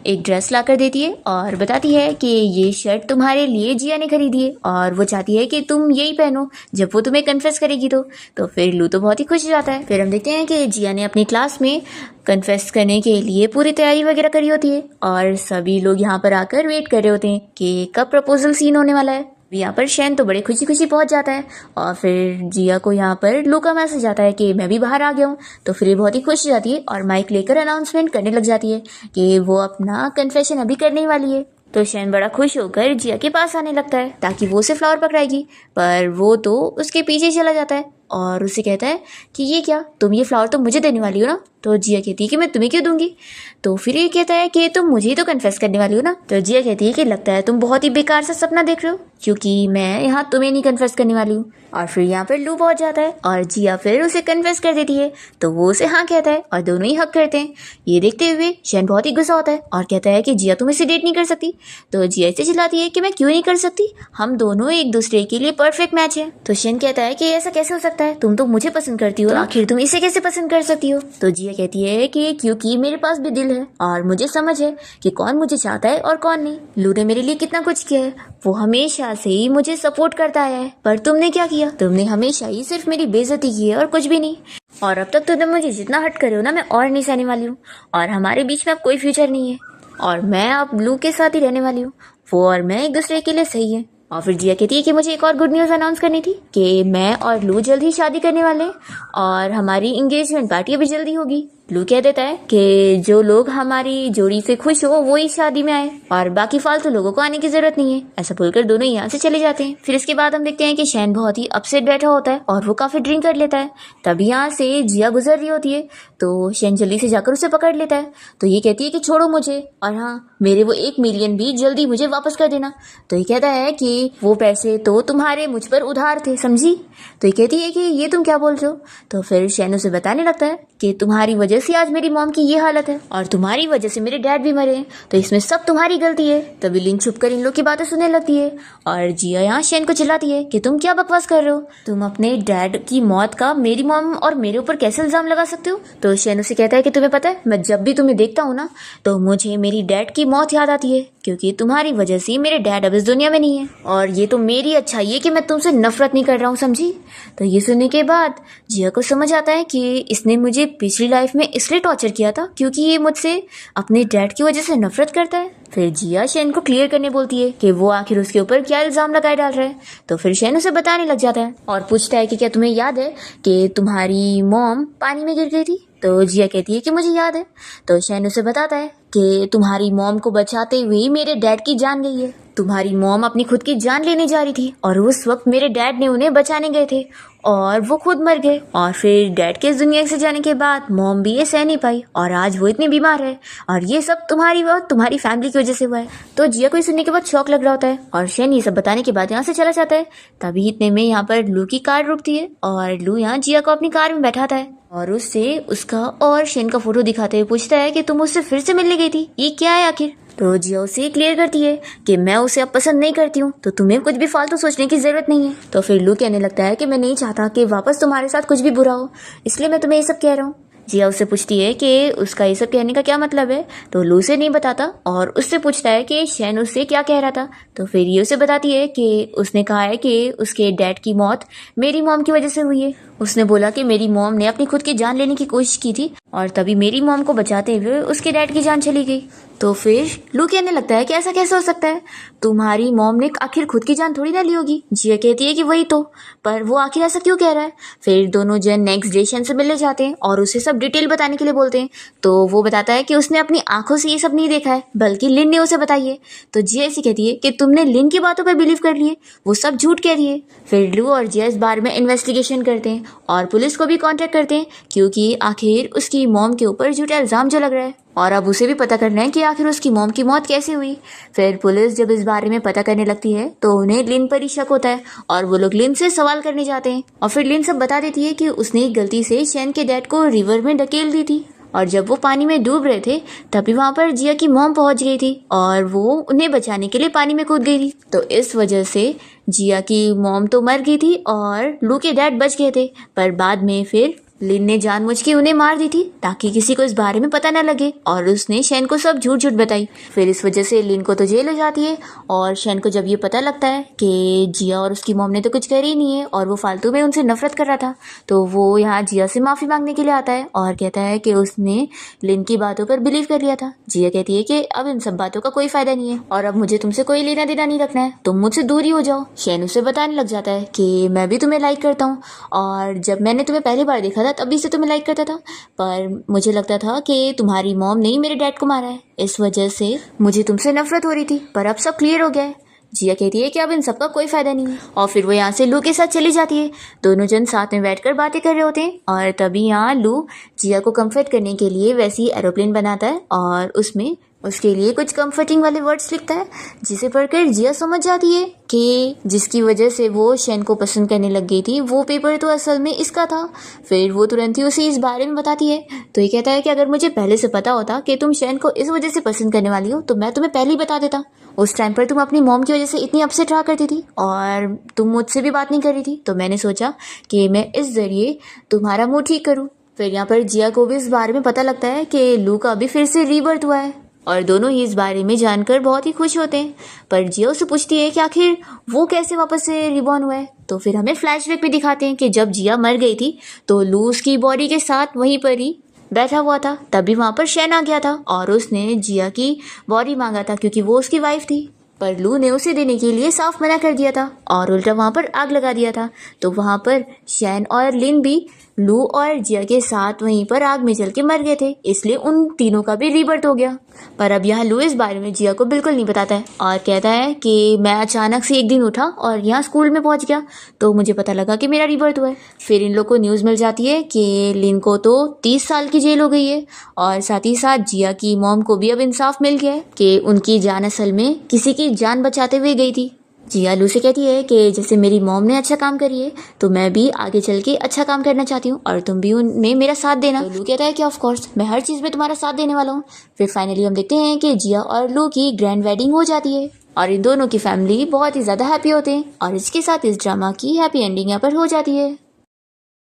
एक ड्रेस ला कर देती है और बताती है कि ये शर्ट तुम्हारे लिए जिया ने खरीदी है और वो चाहती है कि तुम यही पहनो जब वो तुम्हें कन्फेस करेगी। तो फिर लू तो बहुत ही खुश हो जाता है। फिर हम देखते हैं कि जिया ने अपनी क्लास में कन्फेस करने के लिए पूरी तैयारी वगैरह करी होती है और सभी लोग यहाँ पर आकर वेट कर रहे होते हैं कि कब प्रपोजल सीन होने वाला है। यहाँ पर शेन तो बड़े खुशी खुशी पहुंच जाता है और फिर जिया को यहाँ पर लू का मैसेज आता है कि मैं भी बाहर आ गया हूँ। तो फिर ये बहुत ही खुश हो जाती है और माइक लेकर अनाउंसमेंट करने लग जाती है कि वो अपना कन्फेशन अभी करने वाली है। तो शेन बड़ा खुश होकर जिया के पास आने लगता है ताकि वो उसे फ्लावर पकड़ाएगी, पर वो तो उसके पीछे चला जाता है और उसे कहता है कि ये क्या, तुम ये फ्लावर तो मुझे देने वाली हो ना। तो जिया कहती है कि मैं तुम्हें क्यों दूंगी। तो फिर ये कहता है कि तुम मुझे ही तो कन्फेस करने वाली हो ना। तो जिया कहती है कि लगता है तुम बहुत ही बेकार सा सपना देख रहे हो क्योंकि मैं यहाँ तुम्हें नहीं कन्फेस करने वाली हूँ। और फिर यहाँ पर लू पहुंच जाता है और जिया फिर उसे कन्फेस कर देती है तो वो उसे हाँ कहता है और दोनों ही हक करते हैं। ये देखते हुए शेन बहुत ही गुस्सा होता है और कहता है कि जिया तुम इसे डेट नहीं कर सकती। तो जिया इसे चिल्लाती है कि मैं क्यों नहीं कर सकती, हम दोनों एक दूसरे के लिए परफेक्ट मैच है। तो शेन कहता है कि ऐसा कैसे हो सकता सकता है, तुम तो मुझे पसंद करती हो, आखिर तुम इसे कैसे पसंद कर सकती हो? तो जिया कहती है कि क्योंकि मेरे पास भी दिल है और मुझे समझ है कि कौन मुझे चाहता है और कौन नहीं। लू ने मेरे लिए कितना कुछ किया है, वो हमेशा से ही मुझे सपोर्ट करता आया है, पर तुमने क्या किया? तुमने हमेशा ही सिर्फ मेरी बेइज्जती की है और कुछ भी नहीं। और अब तक तो तुम मुझे जितना हर्ट करे हो ना, मैं और नहीं सहने वाली हूँ। और हमारे बीच में अब कोई फ्यूचर नहीं है और मैं अब लू के साथ ही रहने वाली हूँ। वो और मैं एक दूसरे के लिए सही है। और फिर जिया कहती है कि मुझे एक और गुड न्यूज़ अनाउंस करनी थी कि मैं और लू जल्द ही शादी करने वाले हैं और हमारी एंगेजमेंट पार्टी अभी जल्दी होगी। लू कह देता है कि जो लोग हमारी जोड़ी से खुश हो वो ही शादी में आए और बाकी फालतू लोगों को आने की जरूरत नहीं है। ऐसा बोलकर दोनों यहाँ से चले जाते हैं। फिर इसके बाद हम देखते हैं कि शैन बहुत ही अपसेट बैठा होता है और वो काफी ड्रिंक कर लेता है। तभी यहाँ से जिया गुजर रही होती है तो शैन जल्दी से जाकर उसे पकड़ लेता है। तो ये कहती है कि छोड़ो मुझे और हाँ, मेरे वो 1 मिलियन भी जल्दी मुझे वापस कर देना। तो ये कहता है कि वो पैसे तो तुम्हारे मुझ पर उधार थे, समझी? तो ये कहती है कि ये तुम क्या बोल रहे हो? तो फिर शैन उसे बताने लगता है कि तुम्हारी वजह से आज मेरी मॉम की ये हालत है और तुम्हारी वजह से मेरे डैड भी मरे हैं, तो इसमें सब तुम्हारी गलती है। तभी लिन छुप कर इन लोग की बातें सुनने लगती है और जिया यहाँ शैन को चिल्लाती है कि तुम क्या बकवास कर रहे हो? तुम अपने डैड की मौत का मेरी मॉम और मेरे ऊपर कैसे इल्जाम लगा सकते हो? तो शैन उसे कहता है कि तुम्हें पता है, मैं जब भी तुम्हें देखता हूँ ना तो मुझे मेरी डैड की मौत याद आती है, क्योंकि तुम्हारी वजह से मेरे डैड अब इस दुनिया में नहीं है और ये तो मेरी अच्छाई है कि मैं तुमसे नफरत नहीं कर रहा हूँ, समझी? तो ये सुनने के बाद जिया को समझ आता है कि इसने मुझे पिछली लाइफ में इसलिए टॉर्चर किया था क्योंकि ये मुझसे अपने डैड की वजह से नफरत करता है। फिर जिया शैन को क्लियर करने बोलती है कि वो आखिर उसके ऊपर क्या इल्जाम लगाए डाल रहा है। तो फिर शैन उसे बताने लग जाता है और पूछता है कि क्या तुम्हें याद है कि तुम्हारी मॉम पानी में गिर गई थी? तो जिया कहती है कि मुझे याद है। तो शैन उसे बताता है कि तुम्हारी मॉम को बचाते हुए मेरे डैड की जान गई है। तुम्हारी मॉम अपनी खुद की जान लेने जा रही थी और उस वक्त मेरे डैड ने उन्हें बचाने गए थे और वो खुद मर गए। और फिर डैड के इस दुनिया से जाने के बाद मॉम भी ये सह नहीं पाई और आज वो इतनी बीमार है और ये सब तुम्हारी और तुम्हारी फैमिली की वजह से हुआ है। तो जिया को ये सुनने के बाद शौक लग रहा होता है और शैन ये सब बताने के बाद यहाँ से चला जाता है। तभी इतने में यहाँ पर लू की कार रुकती है और लू यहाँ जिया को अपनी कार में बैठाता है और उससे उसका और शैन का फोटो दिखाते हुए पूछता है कि तुम उससे फिर से मिलने गई थी, ये क्या है आखिर? तो जिया उसे क्लियर करती है कि मैं उसे अब पसंद नहीं करती हूँ, तो तुम्हें कुछ भी फालतू सोचने की जरूरत नहीं है। तो फिर लू कहने लगता है कि मैं नहीं चाहता कि वापस तुम्हारे साथ कुछ भी बुरा हो, इसलिए मैं तुम्हें ये सब कह रहा हूँ। जिया उससे पूछती है कि उसका ये सब कहने का क्या मतलब है, तो लू से नहीं बताता और उससे पूछता है कि शैन उससे क्या कह रहा था। तो फिर ये उसे बताती है कि उसने कहा है कि उसके डैड की मौत मेरी मॉम की वजह से हुई है। उसने बोला कि मेरी मॉम ने अपनी खुद की जान लेने की कोशिश की थी और तभी मेरी मॉम को बचाते हुए उसके डैड की जान चली गई। तो फिर लू कहने लगता है कि ऐसा कैसे हो सकता है, तुम्हारी मॉम ने आखिर खुद की जान थोड़ी ना ली होगी। जिया कहती है कि वही तो, पर वो आखिर ऐसा क्यों कह रहा है? फिर दोनों जन नेक्स्ट डे शैन से मिलने जाते हैं और उसे सब डिटेल बताने के लिए बोलते हैं। तो वो बताता है कि उसने अपनी आंखों से ये सब नहीं देखा है, बल्कि लिन ने उसे बताई है। तो जिया ऐसी कहती है कि तुमने लिन की बातों पर बिलीव कर लिए, वो सब झूठ कह रही है। फिर लू और जिया इस बारे में इन्वेस्टिगेशन करते हैं और पुलिस को भी कांटेक्ट करते हैं, क्योंकि आखिर उसकी मॉम के ऊपर झूठा इल्जाम जो लग रहा है और अब उसे भी पता करना है कि आखिर उसकी मॉम की मौत कैसे हुई। फिर पुलिस जब इस बारे में पता करने लगती है तो उन्हें लिन पर ही शक होता है और वो लोग लिन से सवाल करने जाते हैं और फिर लिन सब बता देती है कि उसने गलती से शैन के डैड को रिवर में ढकेल दी थी और जब वो पानी में डूब रहे थे तभी वहां पर जिया की मॉम पहुंच गई थी और वो उन्हें बचाने के लिए पानी में कूद गई थी। तो इस वजह से जिया की मॉम तो मर गई थी और लू के डैड बच गए थे, पर बाद में फिर लिन ने जानबूझ के उन्हें मार दी थी ताकि किसी को इस बारे में पता न लगे और उसने शैन को सब झूठ झूठ बताई। फिर इस वजह से लिन को तो जेल हो जाती है और शैन को जब ये पता लगता है कि जिया और उसकी मॉम ने तो कुछ कर ही नहीं है और वो फालतू में उनसे नफरत कर रहा था, तो वो यहाँ जिया से माफी मांगने के लिए आता है और कहता है कि उसने लिन की बातों पर बिलीव कर लिया था। जिया कहती है कि अब इन सब बातों का कोई फायदा नहीं है और अब मुझे तुमसे कोई लेना देना नहीं रखना है, तुम मुझसे दूर ही हो जाओ। शैन उसे बताने लग जाता है कि मैं भी तुम्हें लाइक करता हूँ और जब मैंने तुम्हें पहली बार देखा तभी से तुम्हें लाइक करता था, पर मुझे लगता था कि तुम्हारी मॉम ने ही मेरे डैड को मारा है, इस वजह से मुझे तुमसे नफरत हो रही थी, पर अब सब क्लियर हो गया है। जिया कहती है कि अब इन सब का कोई फायदा नहीं है और फिर वो यहाँ से लू के साथ चली जाती है। दोनों जन साथ में बैठकर बातें कर रहे होते हैं और तभी यहाँ लू जिया को कंफर्ट करने के लिए वैसी एरोप्लेन बनाता है और उसमें उसके लिए कुछ कंफर्टिंग वाले वर्ड्स लिखता है, जिसे पढ़कर जिया समझ जाती है कि जिसकी वजह से वो शैन को पसंद करने लग गई थी वो पेपर तो असल में इसका था। फिर वो तुरंत ही उसे इस बारे में बताती है। तो ये कहता है कि अगर मुझे पहले से पता होता कि तुम शैन को इस वजह से पसंद करने वाली हो तो मैं तुम्हें पहले ही बता देता। उस टाइम पर तुम अपनी मॉम की वजह से इतनी अपसेट रहा करती थी और तुम मुझसे भी बात नहीं कर रही थी, तो मैंने सोचा कि मैं इस जरिए तुम्हारा मूड ठीक करूँ। फिर यहाँ पर जिया को भी इस बारे में पता लगता है कि लू का भी फिर से रीबर्थ हुआ है और दोनों ही इस बारे में जानकर बहुत ही खुश होते हैं। पर जिया उससे पूछती है कि आखिर वो कैसे वापस से रिबॉर्न हुआ है। तो फिर हमें फ्लैशबैक में दिखाते हैं कि जब जिया मर गई थी तो लू उसकी बॉडी के साथ वहीं पर ही बैठा हुआ था। तभी वहाँ पर शैन आ गया था और उसने जिया की बॉडी मांगा था क्योंकि वो उसकी वाइफ थी। पर लू ने उसे देने के लिए साफ मना कर दिया था और उल्टा वहाँ पर आग लगा दिया था। तो वहाँ पर शैन और लिन भी लू और जिया के साथ वहीं पर आग में जल के मर गए थे, इसलिए उन तीनों का भी रीबर्थ हो गया। पर अब यहाँ लू इस बारे में जिया को बिल्कुल नहीं बताता है और कहता है कि मैं अचानक से एक दिन उठा और यहाँ स्कूल में पहुँच गया तो मुझे पता लगा कि मेरा रीबर्थ हुआ है। फिर इन लोग को न्यूज़ मिल जाती है कि लिन को तो 30 साल की जेल हो गई है और साथ ही साथ जिया की मॉम को भी अब इंसाफ मिल गया है कि उनकी जान असल में किसी की जान बचाते हुए गई थी। जिया लू से कहती है कि जैसे मेरी मॉम ने अच्छा काम करी है तो मैं भी आगे चल के अच्छा काम करना चाहती हूँ और तुम भी उनमें मेरा साथ देना। तो लू कहता है कि ऑफ कोर्स मैं हर चीज़ में तुम्हारा साथ देने वाला हूँ। फिर फाइनली हम देखते हैं कि जिया और लू की ग्रैंड वेडिंग हो जाती है और इन दोनों की फैमिली बहुत ही ज़्यादा हैप्पी होते हैं और इसके साथ इस ड्रामा की हैप्पी एंडिंग यहाँ पर हो जाती है।